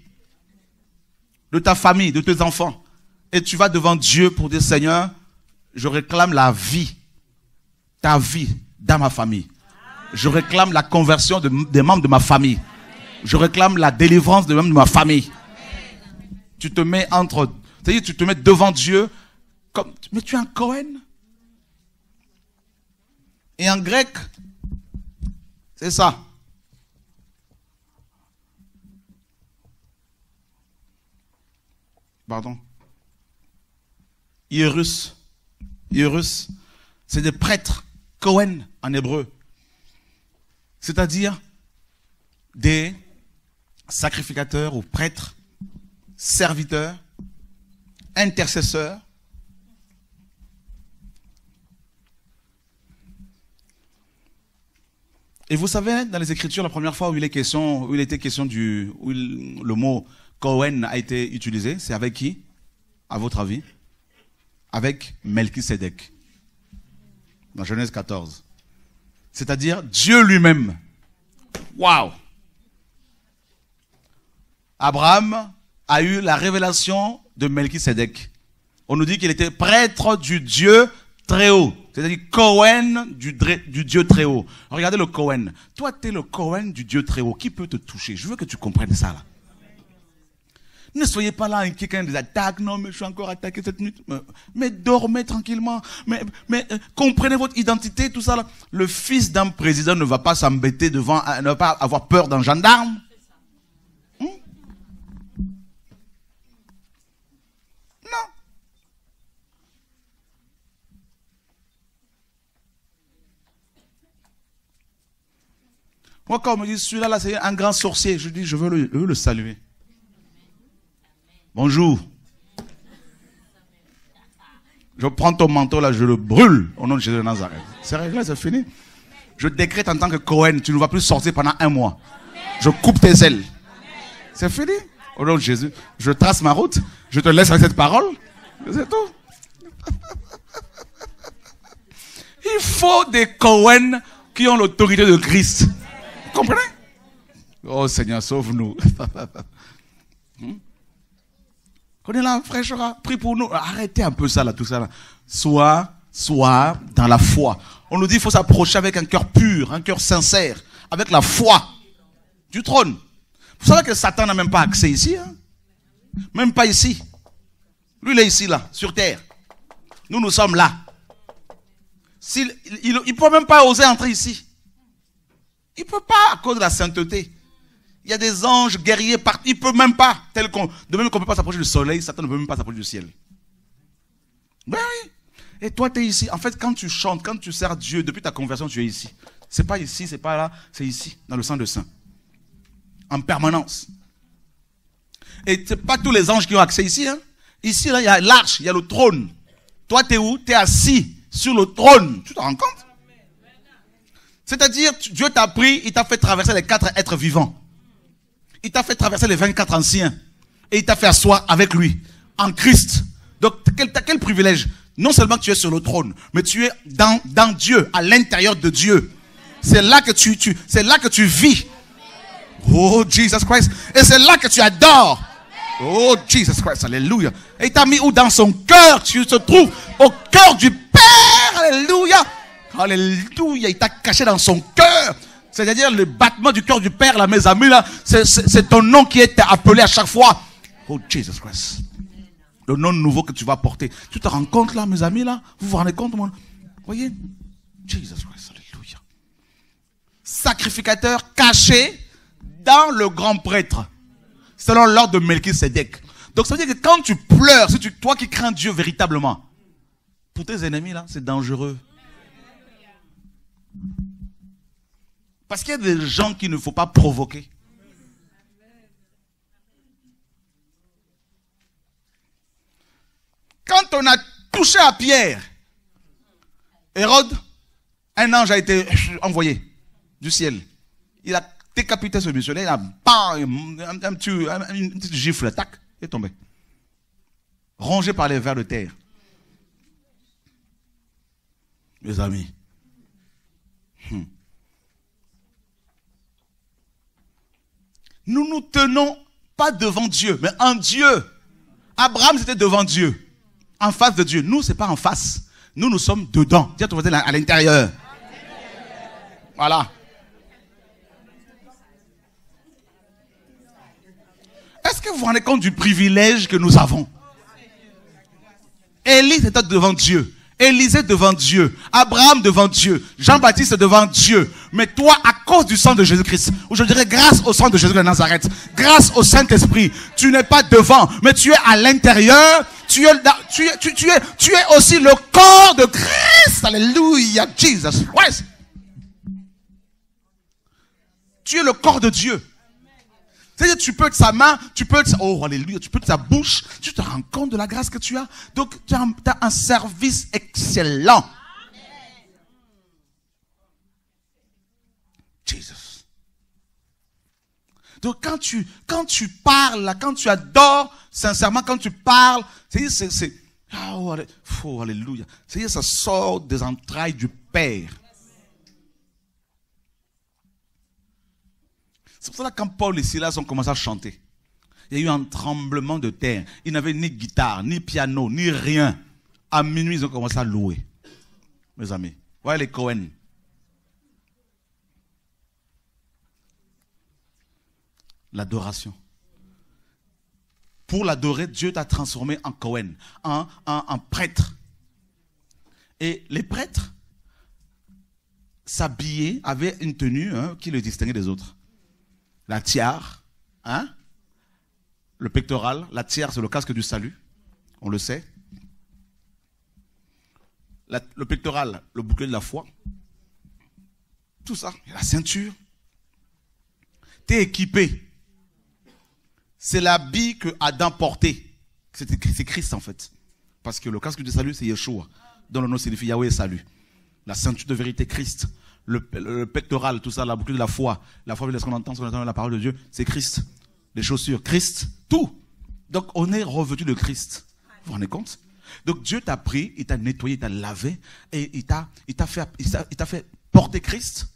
de ta famille, de tes enfants. Et tu vas devant Dieu pour dire, Seigneur, je réclame la vie, ta vie dans ma famille. Je réclame la conversion des membres de ma famille. Je réclame la délivrance des membres de ma famille. Tu te mets entre, c'est-à-dire tu te mets devant Dieu, comme, mais tu es un Cohen. Et en grec, c'est ça. Pardon. Hierus, c'est des prêtres, Cohen en hébreu. C'est-à-dire des sacrificateurs ou prêtres, serviteurs, intercesseurs. Et vous savez, dans les Écritures, la première fois où il était question le mot Cohen a été utilisé, c'est avec qui, à votre avis? Avec Melchisédek, dans Genèse 14. C'est-à-dire Dieu lui-même. Waouh! Abraham a eu la révélation de Melchisédek. On nous dit qu'il était prêtre du Dieu très haut. C'est-à-dire Cohen du Dieu très haut. Regardez le Cohen. Toi, tu es le Cohen du Dieu très haut. Qui peut te toucher? Je veux que tu comprennes ça là. Ne soyez pas là, quelqu'un des attaques. Non, mais je suis encore attaqué cette nuit. Mais dormez tranquillement. Mais comprenez votre identité, tout ça là. Le fils d'un président ne va pas s'embêter devant, ne va pas avoir peur d'un gendarme. Non. Moi, quand on me dit celui-là, là, c'est un grand sorcier, je dis, je veux le saluer. Bonjour. Je prends ton manteau là, je le brûle au nom de Jésus de Nazareth. C'est réglé, c'est fini. Je décrète en tant que Cohen, tu ne vas plus sortir pendant 1 mois. Je coupe tes ailes. C'est fini. Au nom de Jésus, je trace ma route, je te laisse avec cette parole. C'est tout. Il faut des Cohen qui ont l'autorité de Christ. Vous comprenez? Oh Seigneur, sauve-nous. Connais la fraîcheur, prie pour nous. Arrêtez un peu ça là, tout ça là. Sois dans la foi. On nous dit qu'il faut s'approcher avec un cœur pur, un cœur sincère, avec la foi du trône. Vous savez que Satan n'a même pas accès ici, hein? Même pas ici. Lui il est ici là, sur terre. Nous sommes là. Il ne peut même pas oser entrer ici. Il ne peut pas à cause de la sainteté. Il y a des anges guerriers partout. Il ne peut même pas. De même qu'on ne peut pas s'approcher du soleil, Satan ne peut même pas s'approcher du ciel. Ben oui. Et toi, tu es ici. En fait, quand tu chantes, quand tu sers Dieu, depuis ta conversion, tu es ici. Ce n'est pas ici, ce n'est pas là, c'est ici, dans le Saint de Saints. En permanence. Et ce n'est pas tous les anges qui ont accès ici. Hein. Ici, là, il y a l'arche, il y a le trône. Toi, tu es où? Tu es assis sur le trône. Tu te rends compte? C'est-à-dire, Dieu t'a pris, il t'a fait traverser les 4 êtres vivants. Il t'a fait traverser les 24 anciens. Et il t'a fait asseoir avec lui, en Christ. Donc, t'as quel privilège? Non seulement que tu es sur le trône, mais tu es dans Dieu, à l'intérieur de Dieu. C'est là que c'est là que tu vis. Oh, Jesus Christ. Et c'est là que tu adores. Oh, Jesus Christ. Alléluia. Et il t'a mis où? Dans son cœur. Tu te trouves au cœur du Père. Alléluia. Alléluia. Il t'a caché dans son cœur. C'est-à-dire le battement du cœur du Père, là, mes amis, là, c'est ton nom qui est appelé à chaque fois. Oh, Jesus Christ. Le nom nouveau que tu vas porter. Tu te rends compte, là, mes amis, là? Vous vous rendez compte, moi? Voyez? Jesus Christ. Alléluia. Sacrificateur caché dans le grand prêtre, selon l'ordre de Melchisédek. Donc ça veut dire que quand tu pleures, toi qui crains Dieu véritablement, pour tes ennemis là, c'est dangereux. Parce qu'il y a des gens qu'il ne faut pas provoquer. Quand on a touché à Pierre, Hérode, un ange a été envoyé du ciel. Il a décapité ce missionnaire, il a une petite gifle, tac, il est tombé. Rongé par les vers de terre. Mes amis. Nous nous tenons pas devant Dieu, mais en Dieu. Abraham, c'était devant Dieu. En face de Dieu. Nous, c'est pas en face. Nous sommes dedans. Dis à ton voisin à l'intérieur. Voilà. Est-ce que vous vous rendez compte du privilège que nous avons? Élie était devant Dieu. Élisée devant Dieu. Abraham devant Dieu. Jean-Baptiste devant Dieu. Mais toi, à cause du sang de Jésus-Christ, ou je dirais grâce au sang de Jésus de Nazareth, grâce au Saint-Esprit, tu n'es pas devant, mais tu es à l'intérieur. Tu es aussi le corps de Christ. Alléluia. Jesus Christ. Tu es le corps de Dieu. C'est-à-dire, tu peux être sa main, tu peux être, oh, alléluia, tu peux être sa bouche, tu te rends compte de la grâce que tu as. Donc, tu as un service excellent. Jesus. Donc, quand tu parles, quand tu adores, sincèrement, quand tu parles, c'est, oh, alléluia. C'est-à-dire, ça sort des entrailles du Père. C'est pour ça que quand Paul et Silas ont commencé à chanter, il y a eu un tremblement de terre. Ils n'avaient ni guitare, ni piano, ni rien. À minuit, ils ont commencé à louer. Mes amis, voyez les Cohen. L'adoration. Pour l'adorer, Dieu t'a transformé en Cohen, en prêtre. Et les prêtres s'habillaient, avaient une tenue qui les distinguait des autres. La tiare, le pectoral. La tiare, c'est le casque du salut, on le sait. Le pectoral, le bouclier de la foi. Tout ça, la ceinture. T'es équipé. C'est l'habit que Adam portait. C'est Christ en fait. Parce que le casque du salut, c'est Yeshua, dont le nom signifie Yahweh salut. La ceinture de vérité, Christ. Le pectoral, tout ça, la boucle de la foi ce qu'on entend la parole de Dieu, c'est Christ. Les chaussures, Christ, tout. Donc on est revêtu de Christ. Vous vous rendez compte? Donc Dieu t'a pris, il t'a nettoyé, il t'a lavé, et il t'a fait porter Christ,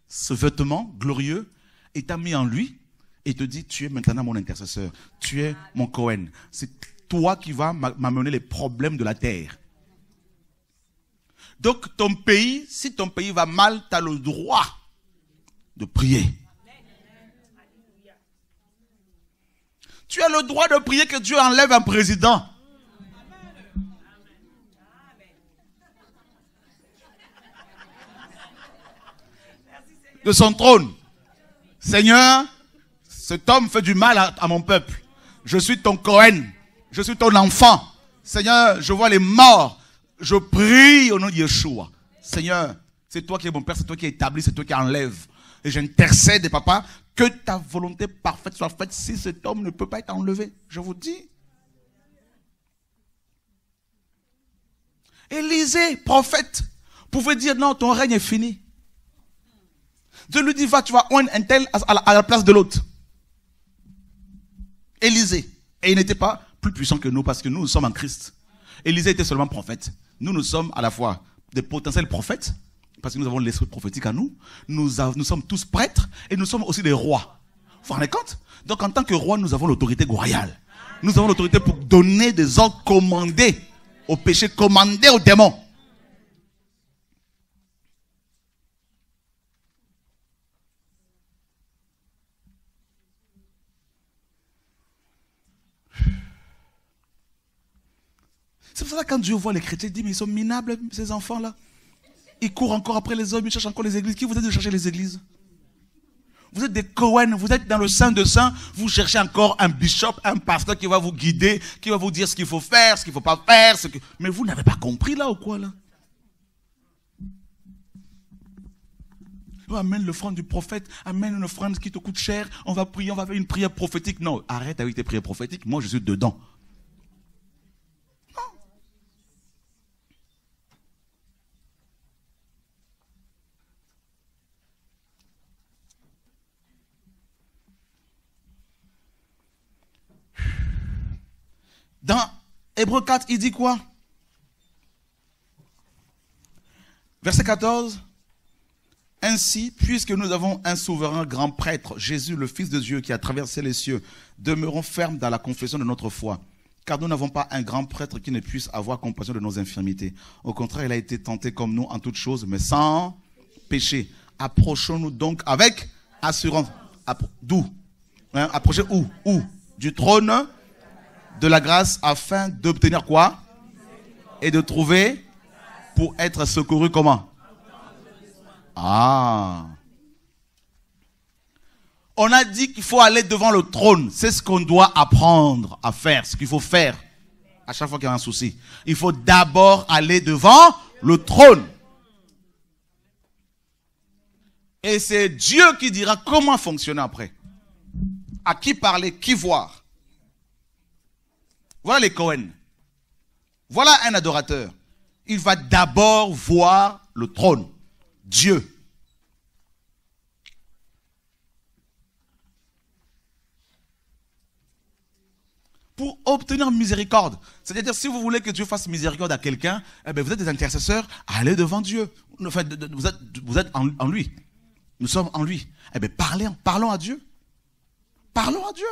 ce vêtement glorieux, il t'a mis en lui, et il te dit, tu es maintenant mon intercesseur, tu es mon Cohen. C'est toi qui vas m'amener les problèmes de la terre. Donc, ton pays, si ton pays va mal, tu as le droit de prier. Tu as le droit de prier que Dieu enlève un président. De son trône. Seigneur, cet homme fait du mal à mon peuple. Je suis ton Cohen. Je suis ton enfant. Seigneur, je vois les morts. Je prie au nom de Yeshua. Seigneur, c'est toi qui es mon Père, c'est toi qui établis, c'est toi qui enlève. Et j'intercède, papa, que ta volonté parfaite soit faite si cet homme ne peut pas être enlevé. Je vous dis. Élisée, prophète, pouvait dire non, ton règne est fini. Dieu lui dit, va, tu vas oindre un tel à la place de l'autre. Élisée. Et il n'était pas plus puissant que nous parce que nous sommes en Christ. Élisée était seulement prophète. Nous sommes à la fois des potentiels prophètes parce que nous avons l'esprit prophétique à nous. Nous sommes tous prêtres et nous sommes aussi des rois. Vous vous rendez compte? Donc en tant que roi, nous avons l'autorité royale. Nous avons l'autorité pour donner des ordres commandés au péché, commandés aux démons. C'est pour ça que quand Dieu voit les chrétiens, il dit, mais ils sont minables, ces enfants-là. Ils courent encore après les hommes, ils cherchent encore les églises. Qui vous êtes de chercher les églises? Vous êtes des Cohen, vous êtes dans le sein de saints, vous cherchez encore un bishop, un pasteur qui va vous guider, qui va vous dire ce qu'il faut faire, ce qu'il ne faut pas faire. Mais vous n'avez pas compris là ou quoi là? Amène l'offrande du prophète, amène une offrande qui te coûte cher, on va prier, on va faire une prière prophétique. Non, arrête avec tes prières prophétiques, moi je suis dedans. Dans Hébreux 4, il dit quoi? Verset 14. Ainsi, puisque nous avons un souverain grand prêtre, Jésus, le Fils de Dieu, qui a traversé les cieux, demeurons fermes dans la confession de notre foi. Car nous n'avons pas un grand prêtre qui ne puisse avoir compassion de nos infirmités. Au contraire, il a été tenté comme nous en toutes choses, mais sans péché. Approchons-nous donc avec assurance. D'où? Approchez où? Du trône de la grâce afin d'obtenir quoi? Et de trouver pour être secouru comment? Ah. On a dit qu'il faut aller devant le trône. C'est ce qu'on doit apprendre à faire, ce qu'il faut faire à chaque fois qu'il y a un souci. Il faut d'abord aller devant le trône. Et c'est Dieu qui dira comment fonctionner après. À qui parler, qui voir. Voilà les Cohen. Voilà un adorateur. Il va d'abord voir le trône. Dieu. Pour obtenir miséricorde. C'est-à-dire, si vous voulez que Dieu fasse miséricorde à quelqu'un, eh bien, vous êtes des intercesseurs, allez devant Dieu. Enfin, vous êtes en lui. Nous sommes en lui. Eh bien, parlons à Dieu. Parlons à Dieu.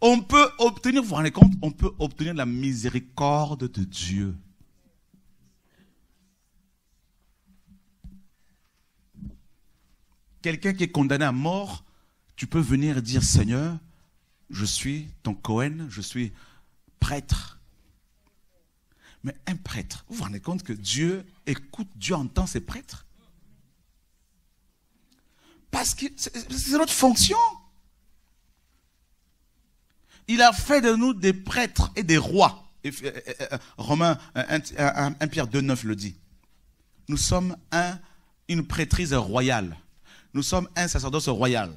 On peut obtenir, vous vous rendez compte, on peut obtenir la miséricorde de Dieu. Quelqu'un qui est condamné à mort, tu peux venir et dire, Seigneur, je suis ton Cohen, je suis prêtre. Mais un prêtre, vous vous rendez compte que Dieu écoute, Dieu entend ses prêtres? Parce que c'est notre fonction. Il a fait de nous des prêtres et des rois. Romains 1 Pierre 2,9 le dit. Nous sommes une prêtrise royale. Nous sommes un sacerdoce royal.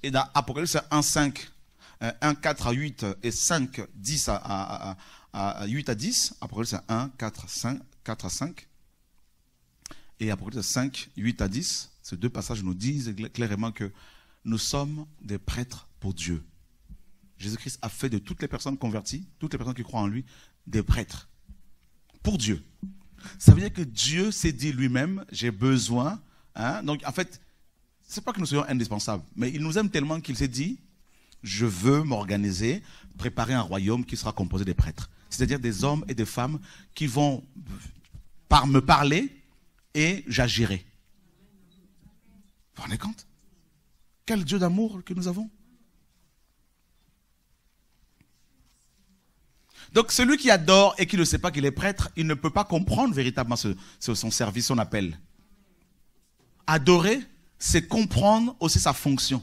Et dans Apocalypse 1,5, 1,4 à 8 et 5, 10 à 8 à 10, Apocalypse 1, 4 à 5, et Apocalypse 5, 8 à 10, ces deux passages nous disent clairement que nous sommes des prêtres pour Dieu. Jésus-Christ a fait de toutes les personnes converties, toutes les personnes qui croient en lui, des prêtres pour Dieu. Ça veut dire que Dieu s'est dit lui-même, j'ai besoin. Donc en fait, c'est pas que nous soyons indispensables, mais il nous aime tellement qu'il s'est dit, je veux m'organiser, préparer un royaume qui sera composé des prêtres. C'est-à-dire des hommes et des femmes qui vont me parler et j'agirai. Vous vous rendez compte? Quel Dieu d'amour que nous avons. Donc celui qui adore et qui ne sait pas qu'il est prêtre, il ne peut pas comprendre véritablement son service, son appel. Adorer, c'est comprendre aussi sa fonction.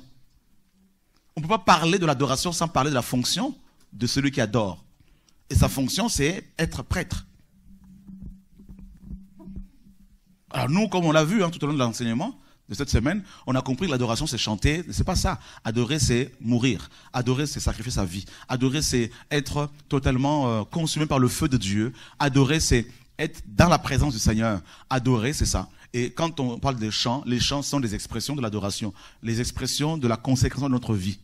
On ne peut pas parler de l'adoration sans parler de la fonction de celui qui adore. Et sa fonction, c'est être prêtre. Alors nous, comme on l'a vu tout au long de l'enseignement de cette semaine, on a compris que l'adoration, c'est chanter. C'est pas ça. Adorer, c'est mourir. Adorer, c'est sacrifier sa vie. Adorer, c'est être totalement consumé par le feu de Dieu. Adorer, c'est être dans la présence du Seigneur. Adorer, c'est ça. Et quand on parle des chants, les chants sont des expressions de l'adoration, les expressions de la consécration de notre vie.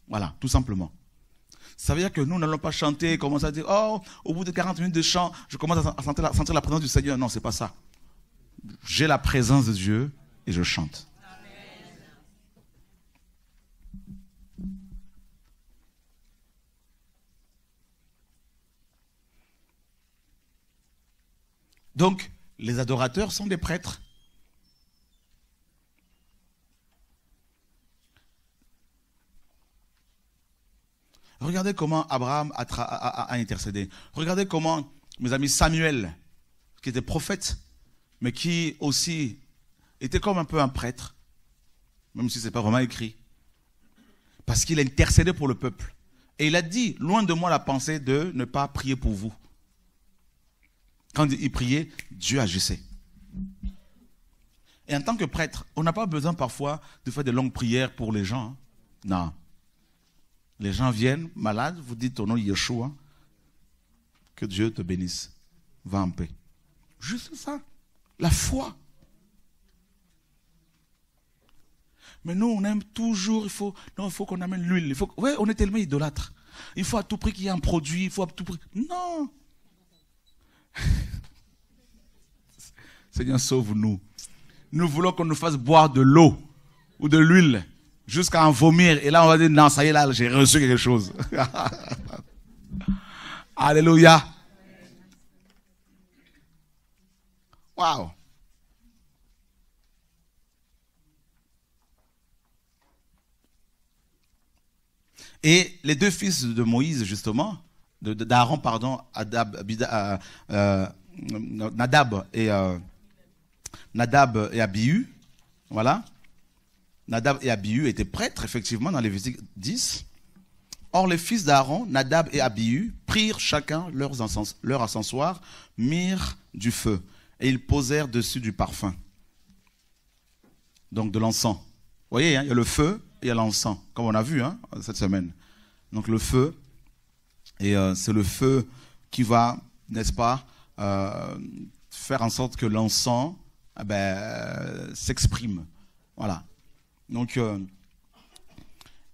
Voilà, tout simplement. Ça veut dire que nous n'allons pas chanter et commencer à dire, oh, au bout de 40 minutes de chant, je commence à sentir la présence du Seigneur. Non, c'est pas ça. J'ai la présence de Dieu et je chante. Donc, les adorateurs sont des prêtres. Regardez comment Abraham a intercédé. Regardez comment, mes amis, Samuel, qui était prophète, mais qui aussi était comme un peu un prêtre, même si ce n'est pas vraiment écrit, parce qu'il a intercédé pour le peuple. Et il a dit, loin de moi la pensée de ne pas prier pour vous. Quand il priait, Dieu agissait. Et en tant que prêtre, on n'a pas besoin parfois de faire de longues prières pour les gens. Hein. Non. Les gens viennent malades, vous dites au nom de Yeshua, que Dieu te bénisse. Va en paix. Juste ça. La foi. Mais nous, on aime toujours, il faut qu'on amène l'huile. Oui, on est tellement idolâtres. Il faut à tout prix qu'il y ait un produit, il faut à tout prix. Non. Seigneur, sauve-nous. Nous voulons qu'on nous fasse boire de l'eau ou de l'huile jusqu'à en vomir. Et là, on va dire, non, ça y est, là, j'ai reçu quelque chose. Alléluia. Waouh. Et les deux fils de Moïse, justement, d'Aaron, pardon, Nadab et Abihu, voilà. Nadab et Abihu étaient prêtres, effectivement, dans Lévitique 10. Or, les fils d'Aaron, Nadab et Abihu, prirent chacun leur encensoir, mirent du feu, et ils posèrent dessus du parfum. Donc, de l'encens. Vous voyez, hein, il y a le feu et il y a l'encens, comme on a vu hein, cette semaine. Donc, le feu, et c'est le feu qui va, n'est-ce pas, faire en sorte que l'encens s'exprime. Voilà. Donc,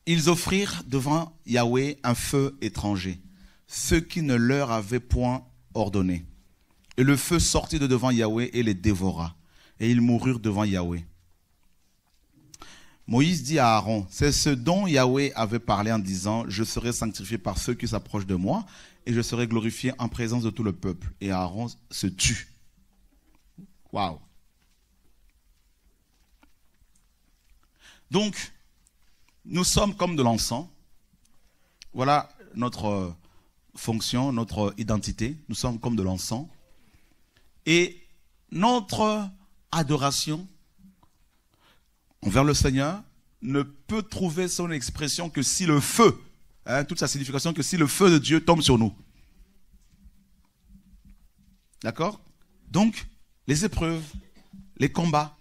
ils offrirent devant Yahweh un feu étranger, ce qui ne leur avait point ordonné. Et le feu sortit de devant Yahweh et les dévora. Et ils moururent devant Yahweh. Moïse dit à Aaron, c'est ce dont Yahweh avait parlé en disant, je serai sanctifié par ceux qui s'approchent de moi, et je serai glorifié en présence de tout le peuple. Et Aaron se tut. Waouh. Donc, nous sommes comme de l'encens. Voilà notre fonction, notre identité. Nous sommes comme de l'encens. Et notre adoration envers le Seigneur ne peut trouver son expression que si le feu, toute sa signification, que si le feu de Dieu tombe sur nous. D'accord? Donc, les épreuves, les combats,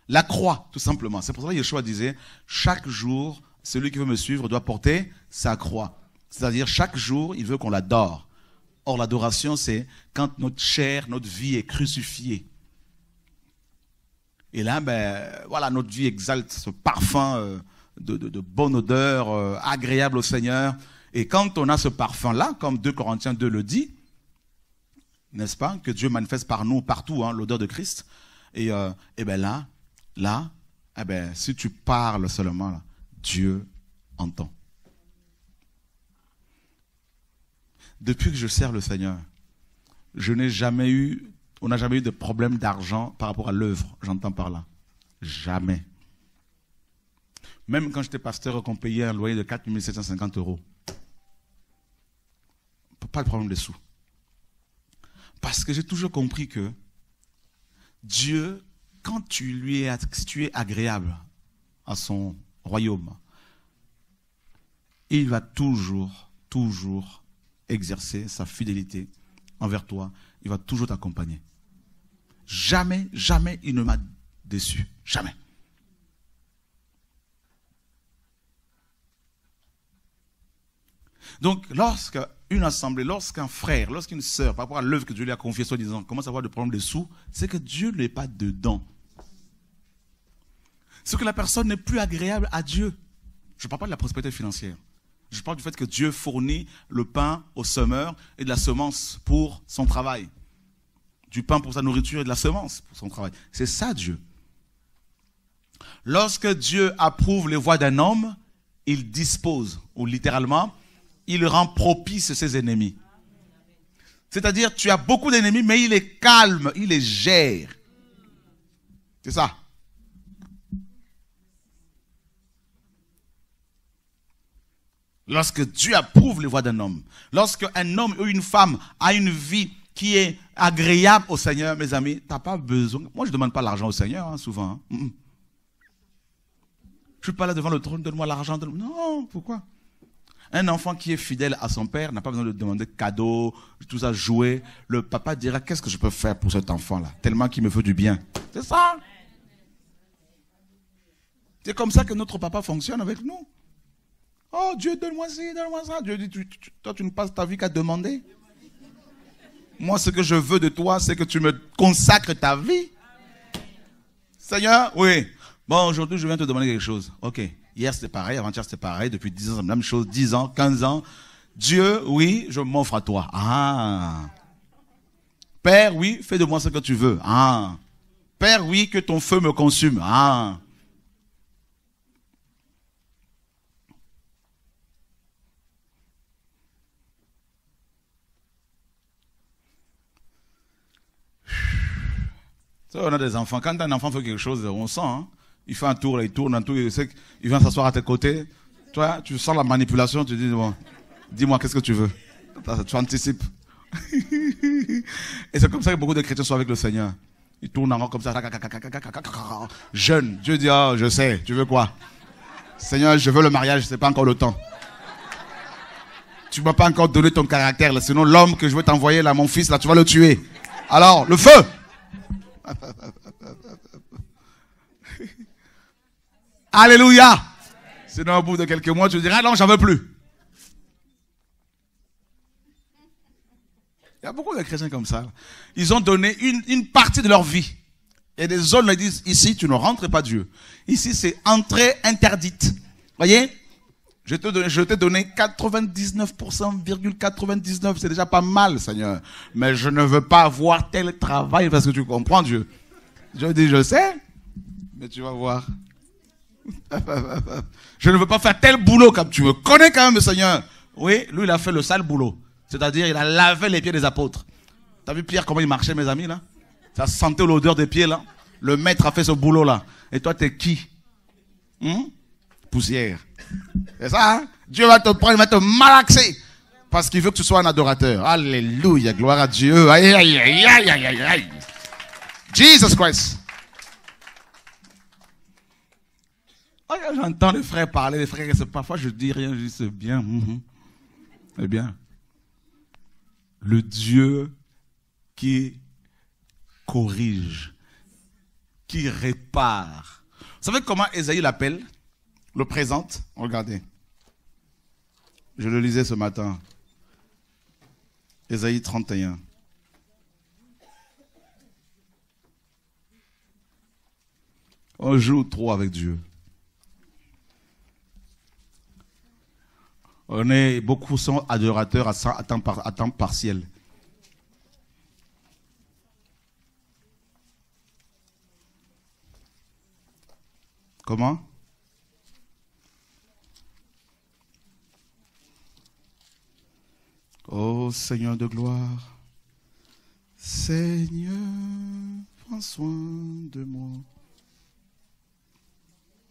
la croix, tout simplement. C'est pour ça que Yeshua disait, chaque jour, celui qui veut me suivre doit porter sa croix. C'est-à-dire, chaque jour, il veut qu'on l'adore. Or, l'adoration, c'est quand notre chair, notre vie est crucifiée. Et là, voilà, notre vie exalte ce parfum de bonne odeur, agréable au Seigneur. Et quand on a ce parfum-là, comme 2 Corinthiens 2 le dit, n'est-ce pas, que Dieu manifeste par nous, partout, hein, l'odeur de Christ. Et là, si tu parles seulement, là, Dieu entend. Depuis que je sers le Seigneur, on n'a jamais eu de problème d'argent par rapport à l'œuvre, j'entends par là. Jamais. Même quand j'étais pasteur, qu'on payait un loyer de 4 750 €. Pas de problème de sous. Parce que j'ai toujours compris que Dieu, quand si tu es agréable à son royaume, il va toujours exercer sa fidélité envers toi. Il va toujours t'accompagner. Jamais, jamais il ne m'a déçu. Jamais. Donc, lorsque une assemblée, lorsqu'un frère, lorsqu'une sœur, par rapport à l'œuvre que Dieu lui a confiée, soi-disant, commence à avoir des problèmes de sous, c'est que Dieu n'est pas dedans. C'est que la personne n'est plus agréable à Dieu. Je ne parle pas de la prospérité financière. Je parle du fait que Dieu fournit le pain au semeur et de la semence pour son travail. Du pain pour sa nourriture et de la semence pour son travail. C'est ça Dieu. Lorsque Dieu approuve les voies d'un homme, il dispose, ou littéralement, il rend propice ses ennemis. C'est-à-dire, tu as beaucoup d'ennemis, mais il les calme, il les gère. C'est ça. Lorsque Dieu approuve les voies d'un homme, lorsque un homme ou une femme a une vie qui est agréable au Seigneur, mes amis, tu n'as pas besoin. Moi, je ne demande pas l'argent au Seigneur, hein, souvent. Hein. Je ne suis pas là devant le trône, donne-moi l'argent. Non, pourquoi? Un enfant qui est fidèle à son père n'a pas besoin de demander cadeaux, tout ça, jouer. Le papa dira, qu'est-ce que je peux faire pour cet enfant-là, tellement qu'il me fait du bien. C'est ça. C'est comme ça que notre papa fonctionne avec nous. Oh Dieu, donne-moi ci, donne-moi ça. Dieu dit, toi tu ne passes ta vie qu'à demander. Moi, ce que je veux de toi, c'est que tu me consacres ta vie. Seigneur, oui. Bon, aujourd'hui, je viens te demander quelque chose. Ok. Hier, c'était pareil. Avant-hier, c'était pareil. Depuis 10 ans, c'est la même chose. 10 ans, 15 ans. Dieu, oui, je m'offre à toi. Ah. Père, oui, fais de moi ce que tu veux. Ah. Père, oui, que ton feu me consume. Ah. On a des enfants. Quand un enfant fait quelque chose, on sent. Hein? Il fait un tour, il tourne un tour, il vient s'asseoir à tes côtés. Toi, tu sens la manipulation, tu dis, bon, dis-moi, qu'est-ce que tu veux? Tu anticipes. Et c'est comme ça que beaucoup de chrétiens sont avec le Seigneur. Ils tournent en rond comme ça. Jeune. Dieu dit, oh, je sais, tu veux quoi? Seigneur, je veux le mariage, c'est pas encore le temps. Tu ne m'as pas encore donné ton caractère, là, sinon l'homme que je veux t'envoyer, là, mon fils, là, tu vas le tuer. Alors, le feu! Alléluia. Sinon au bout de quelques mois tu diras non, j'en veux plus. Il y a beaucoup de chrétiens comme ça. Ils ont donné une partie de leur vie. Et des autres leur disent, ici tu ne rentres pas Dieu. Ici c'est entrée interdite. Voyez, je t'ai donné 99,99%, c'est déjà pas mal, Seigneur. Mais je ne veux pas avoir tel travail parce que tu comprends Dieu. Dieu dit, je sais, mais tu vas voir. Je ne veux pas faire tel boulot comme tu me connais quand même, Seigneur. Oui, lui, il a fait le sale boulot. C'est-à-dire, il a lavé les pieds des apôtres. T'as vu Pierre comment il marchait, mes amis, là? Ça sentait l'odeur des pieds, là. Le maître a fait ce boulot-là. Et toi, t'es qui? Poussière. C'est ça, hein? Dieu va te prendre, il va te malaxer. Parce qu'il veut que tu sois un adorateur. Alléluia, gloire à Dieu. Aïe, aïe, aïe, aïe, aïe, aïe, aïe. Jesus Christ. Oh, j'entends les frères parler, les frères, parfois je dis rien, je dis c'est bien. C'est bien. Le Dieu qui corrige, qui répare. Vous savez comment Ésaïe l'appelle? Le présente? Regardez. Je le lisais ce matin. Ésaïe 31. On joue trop avec Dieu. Beaucoup sont adorateurs à temps partiel. Comment? Ô Seigneur de gloire, Seigneur, prends soin de moi.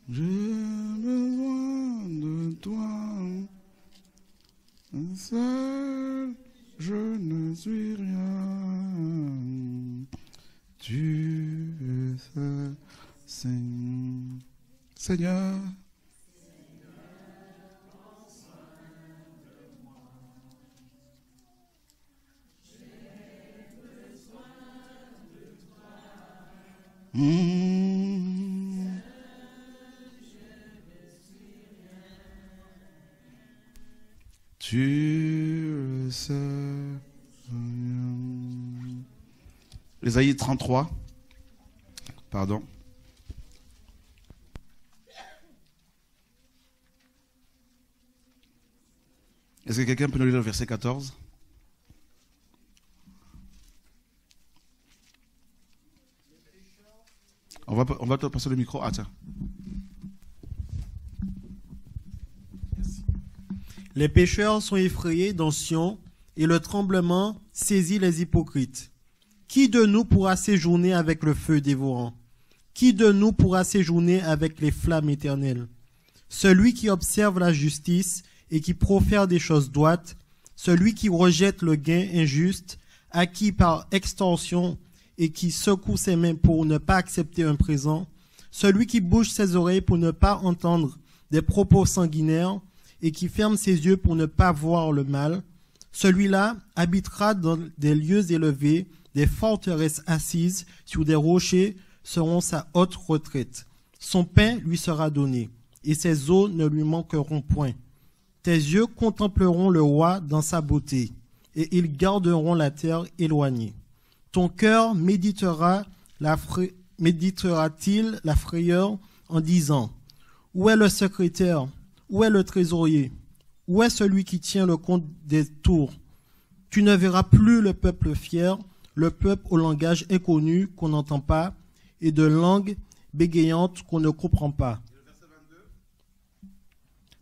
J'ai besoin de toi. Seul, je ne suis rien. Tu es seul, Seigneur. Seigneur. Tu es Ésaïe 33. Pardon. Est-ce que quelqu'un peut nous lire le verset 14? On va te passer le micro. Ah, tiens. Les pécheurs sont effrayés dans Sion, et le tremblement saisit les hypocrites. Qui de nous pourra séjourner avec le feu dévorant? Qui de nous pourra séjourner avec les flammes éternelles? Celui qui observe la justice et qui profère des choses droites, celui qui rejette le gain injuste, acquis par extorsion, et qui secoue ses mains pour ne pas accepter un présent, celui qui bouge ses oreilles pour ne pas entendre des propos sanguinaires, et qui ferme ses yeux pour ne pas voir le mal, celui-là habitera dans des lieux élevés, des forteresses assises sur des rochers seront sa haute retraite. Son pain lui sera donné, et ses eaux ne lui manqueront point. Tes yeux contempleront le roi dans sa beauté, et ils garderont la terre éloignée. Ton cœur méditera-t-il la frayeur en disant, où est le secrétaire? Où est le trésorier? Où est celui qui tient le compte des tours? Tu ne verras plus le peuple fier, le peuple au langage inconnu qu'on n'entend pas, et de langue bégayante qu'on ne comprend pas.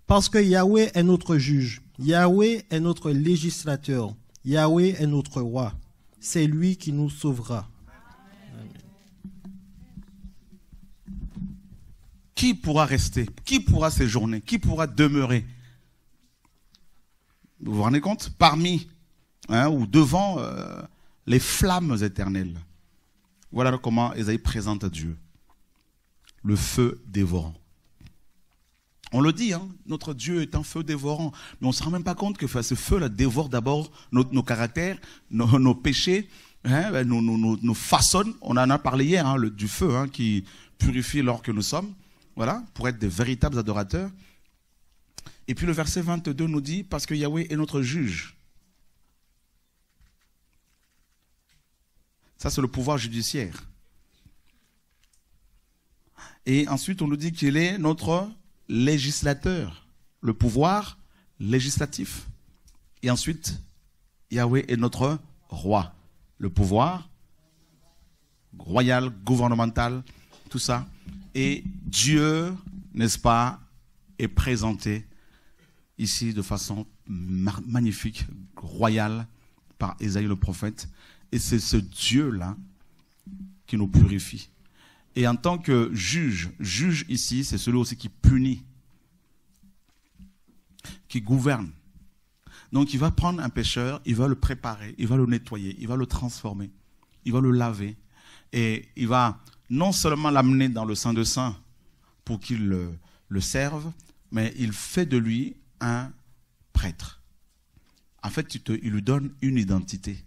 Parce que Yahweh est notre juge, Yahweh est notre législateur, Yahweh est notre roi. C'est lui qui nous sauvera. Qui pourra rester? Qui pourra séjourner? Qui pourra demeurer? Vous vous rendez compte? Parmi ou devant les flammes éternelles. Voilà comment Ésaïe présente Dieu. Le feu dévorant. On le dit, notre Dieu est un feu dévorant. Mais on ne se rend même pas compte que ce feu-là dévore d'abord nos caractères, nos péchés, nous façonne. On en a parlé hier, du feu qui purifie l'or que nous sommes. Voilà, pour être des véritables adorateurs. Et puis le verset 22 nous dit, parce que Yahweh est notre juge. Ça, c'est le pouvoir judiciaire. Et ensuite, on nous dit qu'il est notre législateur, le pouvoir législatif. Et ensuite, Yahweh est notre roi, le pouvoir royal, gouvernemental, tout ça. Et Dieu, n'est-ce pas, est présenté ici de façon magnifique, royale, par Ésaïe le prophète. Et c'est ce Dieu-là qui nous purifie. Et en tant que juge ici, c'est celui aussi qui punit, qui gouverne. Donc il va prendre un pécheur, il va le préparer, il va le nettoyer, il va le transformer, il va le laver. Et il va non seulement l'amener dans le Saint des Saints pour qu'il le serve, mais il fait de lui un prêtre. En fait, il lui donne une identité.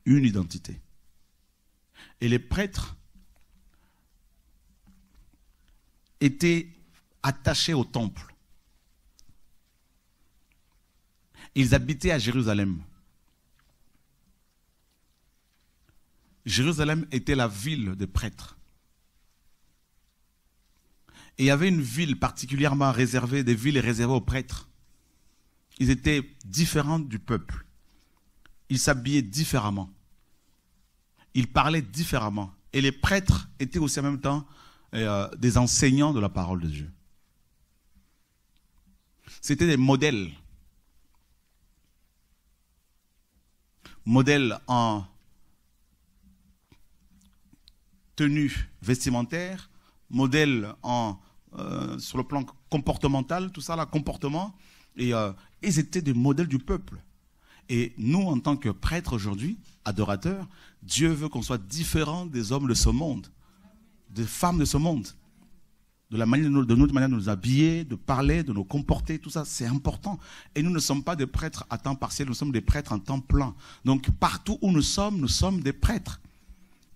Une identité. Et les prêtres étaient attachés au temple. Ils habitaient à Jérusalem. Jérusalem était la ville des prêtres. Et il y avait une ville particulièrement réservée, des villes réservées aux prêtres. Ils étaient différents du peuple. Ils s'habillaient différemment. Ils parlaient différemment. Et les prêtres étaient aussi en même temps des enseignants de la parole de Dieu. C'était des modèles. Modèles en tenue vestimentaire, modèles sur le plan comportemental, tout ça, là, comportement. Et ils étaient des modèles du peuple. Et nous, en tant que prêtres aujourd'hui, adorateurs, Dieu veut qu'on soit différents des hommes de ce monde, des femmes de ce monde. De notre manière de nous habiller, de parler, de nous comporter, tout ça, c'est important. Et nous ne sommes pas des prêtres à temps partiel, nous sommes des prêtres en temps plein. Donc partout où nous sommes des prêtres.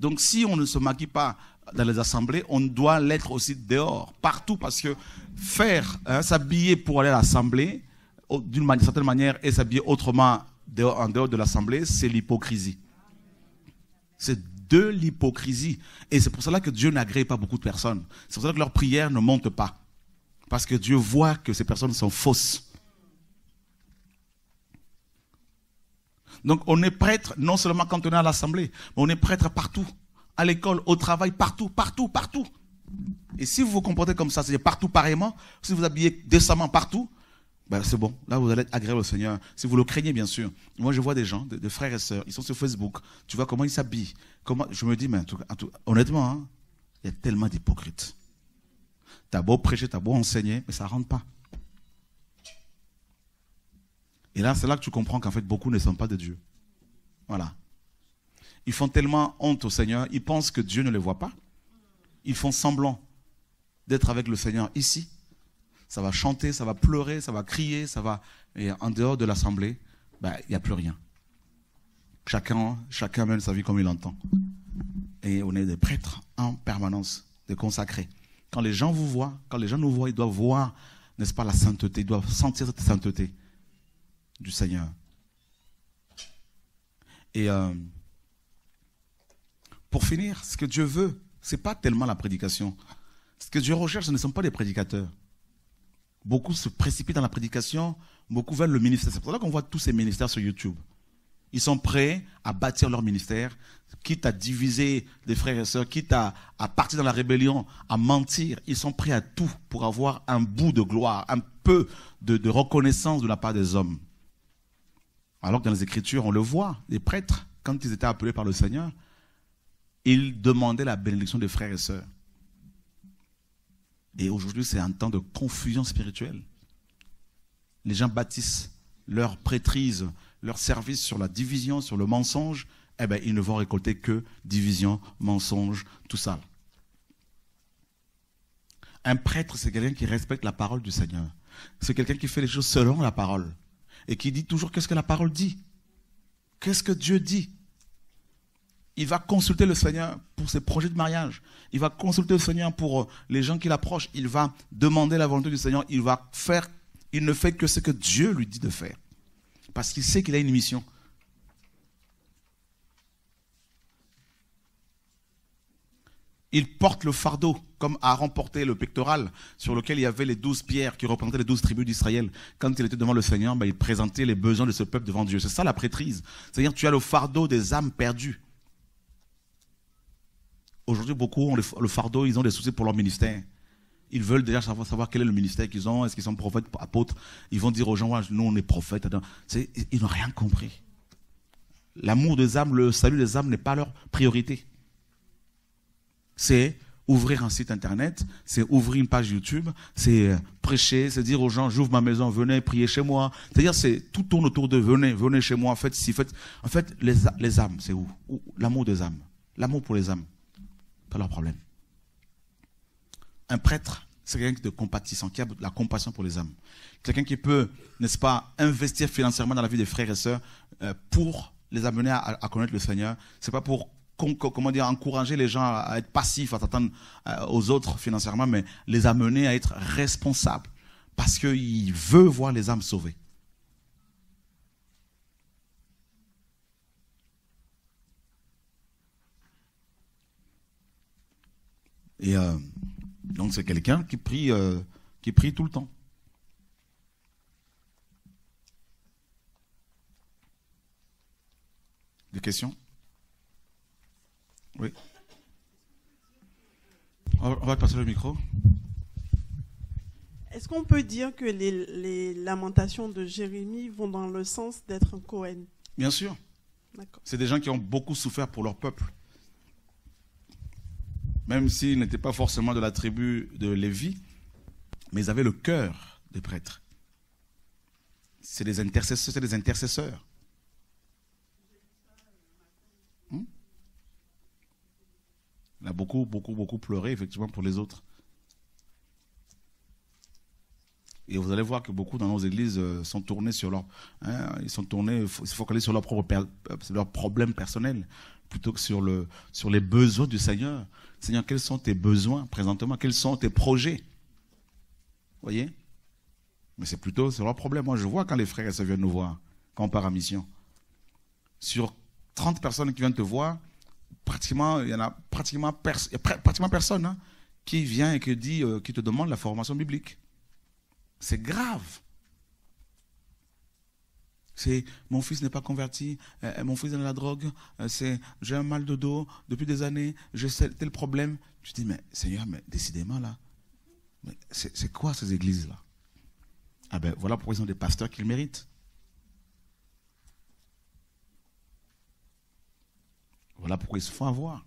Donc si on ne se maquille pas dans les assemblées, on doit l'être aussi dehors, partout, parce que s'habiller pour aller à l'assemblée, d'une certaine manière et s'habiller autrement en dehors de l'assemblée, c'est l'hypocrisie. C'est de l'hypocrisie. Et c'est pour cela que Dieu n'agrée pas beaucoup de personnes. C'est pour cela que leurs prières ne montent pas. Parce que Dieu voit que ces personnes sont fausses. Donc on est prêtre non seulement quand on est à l'assemblée, mais on est prêtre partout. À l'école, au travail, partout, partout, partout. Et si vous vous comportez comme ça, c'est-à-dire partout pareillement, si vous habillez décemment partout, ben c'est bon. Là, vous allez être agréable au Seigneur. Si vous le craignez, bien sûr. Moi, je vois des gens, des frères et sœurs, ils sont sur Facebook. Tu vois comment ils s'habillent. Je me dis, mais honnêtement, hein, il y a tellement d'hypocrites. T'as beau prêcher, t'as beau enseigner, mais ça ne rentre pas. Et là, c'est là que tu comprends qu'en fait, beaucoup ne sont pas de Dieu. Voilà. Ils font tellement honte au Seigneur, ils pensent que Dieu ne les voit pas. Ils font semblant d'être avec le Seigneur ici. Ça va chanter, ça va pleurer, ça va crier, ça va... Et en dehors de l'assemblée, ben, il n'y a plus rien. Chacun mène sa vie comme il l'entend. Et on est des prêtres en permanence, des consacrés. Quand les gens vous voient, quand les gens nous voient, ils doivent voir, n'est-ce pas, la sainteté. Ils doivent sentir cette sainteté du Seigneur. Et pour finir, ce que Dieu veut, ce n'est pas tellement la prédication. Ce que Dieu recherche, ce ne sont pas les prédicateurs. Beaucoup se précipitent dans la prédication, beaucoup veulent le ministère. C'est pour ça qu'on voit tous ces ministères sur YouTube. Ils sont prêts à bâtir leur ministère, quitte à diviser les frères et sœurs, quitte à partir dans la rébellion, à mentir. Ils sont prêts à tout pour avoir un bout de gloire, un peu de reconnaissance de la part des hommes. Alors que dans les Écritures, on le voit, les prêtres, quand ils étaient appelés par le Seigneur, ils demandaient la bénédiction des frères et sœurs. Et aujourd'hui, c'est un temps de confusion spirituelle. Les gens bâtissent leur prêtrise, leur service sur la division, sur le mensonge. Eh bien, ils ne vont récolter que division, mensonge, tout ça. Un prêtre, c'est quelqu'un qui respecte la parole du Seigneur. C'est quelqu'un qui fait les choses selon la parole. Et qui dit toujours qu'est-ce que la parole dit. Qu'est-ce que Dieu dit. Il va consulter le Seigneur pour ses projets de mariage. Il va consulter le Seigneur pour les gens qui l'approchent. Il va demander la volonté du Seigneur. Il ne fait que ce que Dieu lui dit de faire. Parce qu'il sait qu'il a une mission. Il porte le fardeau, comme Aaron portait le pectoral, sur lequel il y avait les 12 pierres qui représentaient les 12 tribus d'Israël. Quand il était devant le Seigneur, il présentait les besoins de ce peuple devant Dieu. C'est ça la prêtrise. C'est-à-dire tu as le fardeau des âmes perdues. Aujourd'hui, beaucoup ont le fardeau, ils ont des soucis pour leur ministère. Ils veulent déjà savoir quel est le ministère qu'ils ont, est-ce qu'ils sont prophètes, apôtres. Ils vont dire aux gens, nous on est prophètes. Ils n'ont rien compris. L'amour des âmes, le salut des âmes n'est pas leur priorité. C'est ouvrir un site internet, c'est ouvrir une page YouTube, c'est prêcher, c'est dire aux gens, j'ouvre ma maison, venez prier chez moi. C'est-à-dire, tout tourne autour de venez chez moi. En fait, les âmes, c'est où l'amour des âmes, l'amour pour les âmes. Pas leur problème. Un prêtre, c'est quelqu'un de compatissant, qui a la compassion pour les âmes. Quelqu'un qui peut, n'est-ce pas, investir financièrement dans la vie des frères et sœurs pour les amener à connaître le Seigneur. C'est pas pour encourager les gens à être passifs, à s'attendre aux autres financièrement, mais les amener à être responsables. Parce qu'il veut voir les âmes sauvées. Et donc c'est quelqu'un qui prie tout le temps. Des questions? Oui. On va passer le micro. Est-ce qu'on peut dire que les lamentations de Jérémie vont dans le sens d'être un Cohen? Bien sûr. C'est des gens qui ont beaucoup souffert pour leur peuple. Même s'ils n'étaient pas forcément de la tribu de Lévi, mais ils avaient le cœur des prêtres. C'est des intercesseurs. Il a beaucoup pleuré, effectivement, pour les autres. Et vous allez voir que beaucoup dans nos églises sont tournés sur leur... ils se focalisent sur leurs problèmes personnels, plutôt que sur les besoins du Seigneur. Seigneur, quels sont tes besoins présentement? Quels sont tes projets? Voyez? Mais c'est leur problème. Moi, je vois quand les frères et sœurs viennent nous voir, quand on part en mission. Sur 30 personnes qui viennent te voir, pratiquement, il y en a pratiquement personne hein, qui vient et qui te demande la formation biblique. C'est grave. C'est mon fils n'est pas converti, mon fils est dans la drogue, j'ai un mal de dos depuis des années, j'ai tel problème. Tu te dis, mais Seigneur, mais décidément là, c'est quoi ces églises-là? Ah ben voilà pourquoi ils ont des pasteurs qu'ils méritent. Voilà pourquoi ils se font avoir.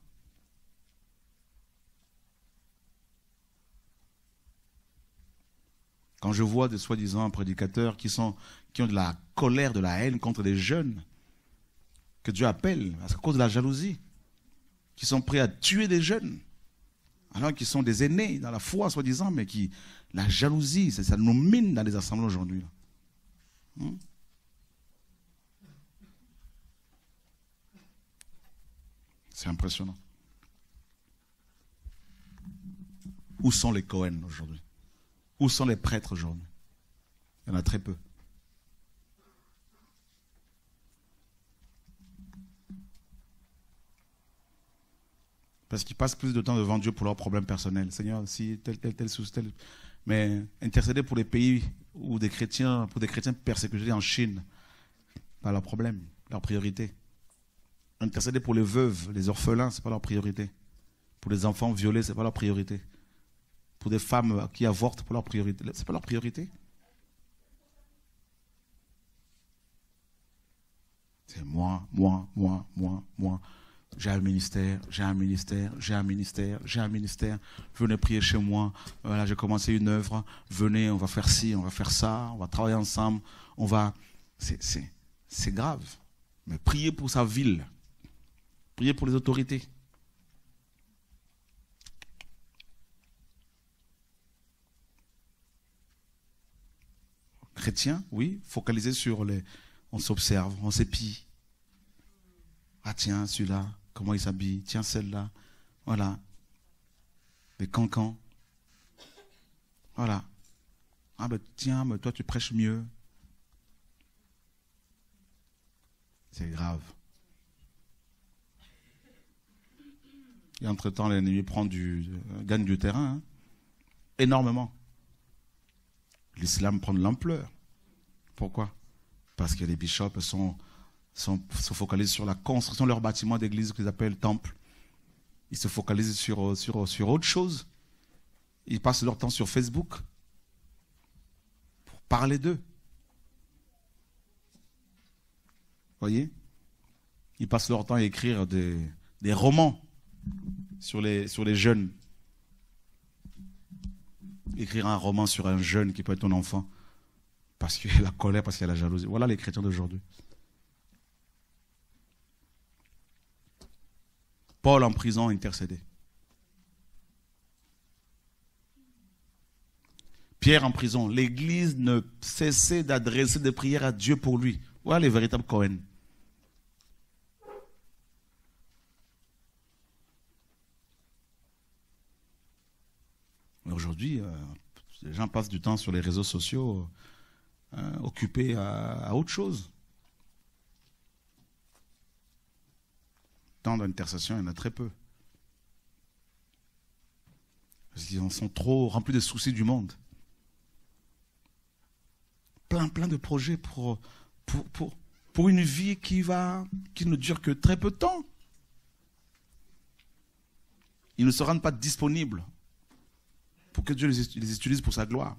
Quand je vois des soi-disant prédicateurs qui ont de la colère, de la haine contre des jeunes, que Dieu appelle, à cause de la jalousie, qui sont prêts à tuer des jeunes, alors qu'ils sont des aînés dans la foi, soi-disant, mais la jalousie, ça nous mine dans les assemblées aujourd'hui. C'est impressionnant. Où sont les Cohen aujourd'hui? Où sont les prêtres aujourd'hui? Il y en a très peu. Parce qu'ils passent plus de temps devant Dieu pour leurs problèmes personnels. Seigneur, si tel souci, tel. Mais intercéder pour les pays où pour des chrétiens persécutés en Chine, pas leur problème, leur priorité. Intercéder pour les veuves, les orphelins, c'est pas leur priorité. Pour les enfants violés, c'est pas leur priorité. Pour des femmes qui avortent, pour leur priorité, c'est pas leur priorité. C'est moi. J'ai un ministère. Venez prier chez moi. Voilà, j'ai commencé une œuvre. Venez, on va faire ci, on va faire ça. On va travailler ensemble. C'est grave. Mais priez pour sa ville. Priez pour les autorités. Chrétiens, oui, focalisés sur les... On s'observe, on s'épie. Ah tiens, celui-là, comment il s'habille? Tiens, celle-là. Voilà. Des cancans. Voilà. Ah ben tiens, mais toi tu prêches mieux. C'est grave. Et entre-temps, l'ennemi gagne du terrain. Hein. Énormément. L'islam prend de l'ampleur. Pourquoi? Parce que les bishops se focalisent sur la construction de leur bâtiment d'église qu'ils appellent temple. Ils se focalisent sur autre chose. Ils passent leur temps sur Facebook pour parler d'eux. Voyez? Ils passent leur temps à écrire des romans sur les jeunes. Écrire un roman sur un jeune qui peut être ton enfant. Parce qu'il y a la colère, parce qu'il y a la jalousie. Voilà les chrétiens d'aujourd'hui. Paul en prison intercédé. Pierre en prison. L'église ne cessait d'adresser des prières à Dieu pour lui. Voilà les véritables Cohen. Aujourd'hui, les gens passent du temps sur les réseaux sociaux occupés à autre chose. Tant d'intercession, il y en a très peu. Parce qu'ils en sont trop remplis de soucis du monde. Plein de projets pour une vie qui ne dure que très peu de temps. Ils ne se rendent pas disponibles pour que Dieu les utilise pour sa gloire.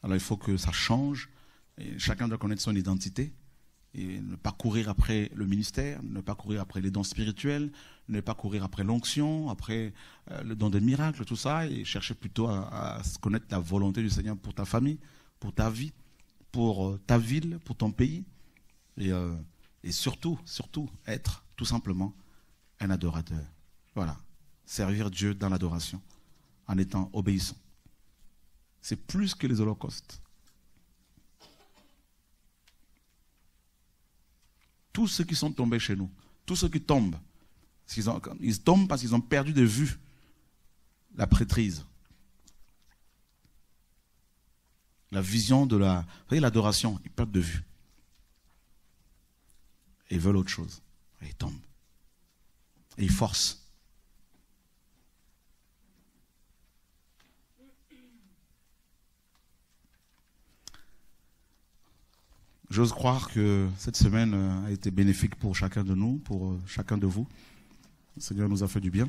Alors il faut que ça change. Et chacun doit connaître son identité. Et ne pas courir après le ministère, ne pas courir après les dons spirituels, ne pas courir après l'onction, après le don des miracles, tout ça, et chercher plutôt à connaître la volonté du Seigneur pour ta famille, pour ta vie, pour ta ville, pour ton pays. Et surtout, être tout simplement un adorateur. Voilà. Servir Dieu dans l'adoration, en étant obéissant. C'est plus que les holocaustes. Tous ceux qui sont tombés chez nous, tous ceux qui tombent, ils tombent parce qu'ils ont perdu de vue la prêtrise. La vision de la... Vous voyez, l'adoration, ils perdent de vue. Et ils veulent autre chose. Et ils tombent. Et ils forcent. J'ose croire que cette semaine a été bénéfique pour chacun de nous, pour chacun de vous. Le Seigneur nous a fait du bien.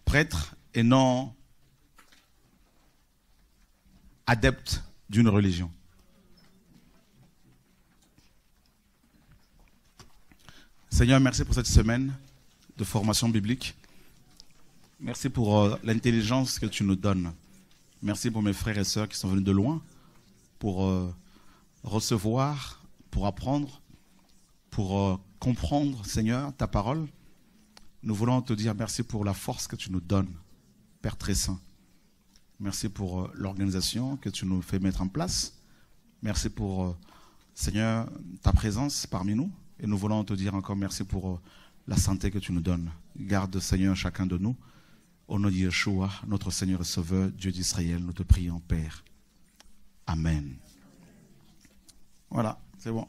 Prêtre et non adepte d'une religion. Seigneur, merci pour cette semaine de formation biblique. Merci pour l'intelligence que tu nous donnes. Merci pour mes frères et sœurs qui sont venus de loin pour recevoir, pour apprendre, pour comprendre, Seigneur, ta parole. Nous voulons te dire merci pour la force que tu nous donnes, Père très saint. Merci pour l'organisation que tu nous fais mettre en place. Merci pour, Seigneur, ta présence parmi nous. Et nous voulons te dire encore merci pour la santé que tu nous donnes. Garde, Seigneur, chacun de nous. Au nom de Yeshua, notre Seigneur et Sauveur, Dieu d'Israël, nous te prions, Père. Amen. Voilà, c'est bon.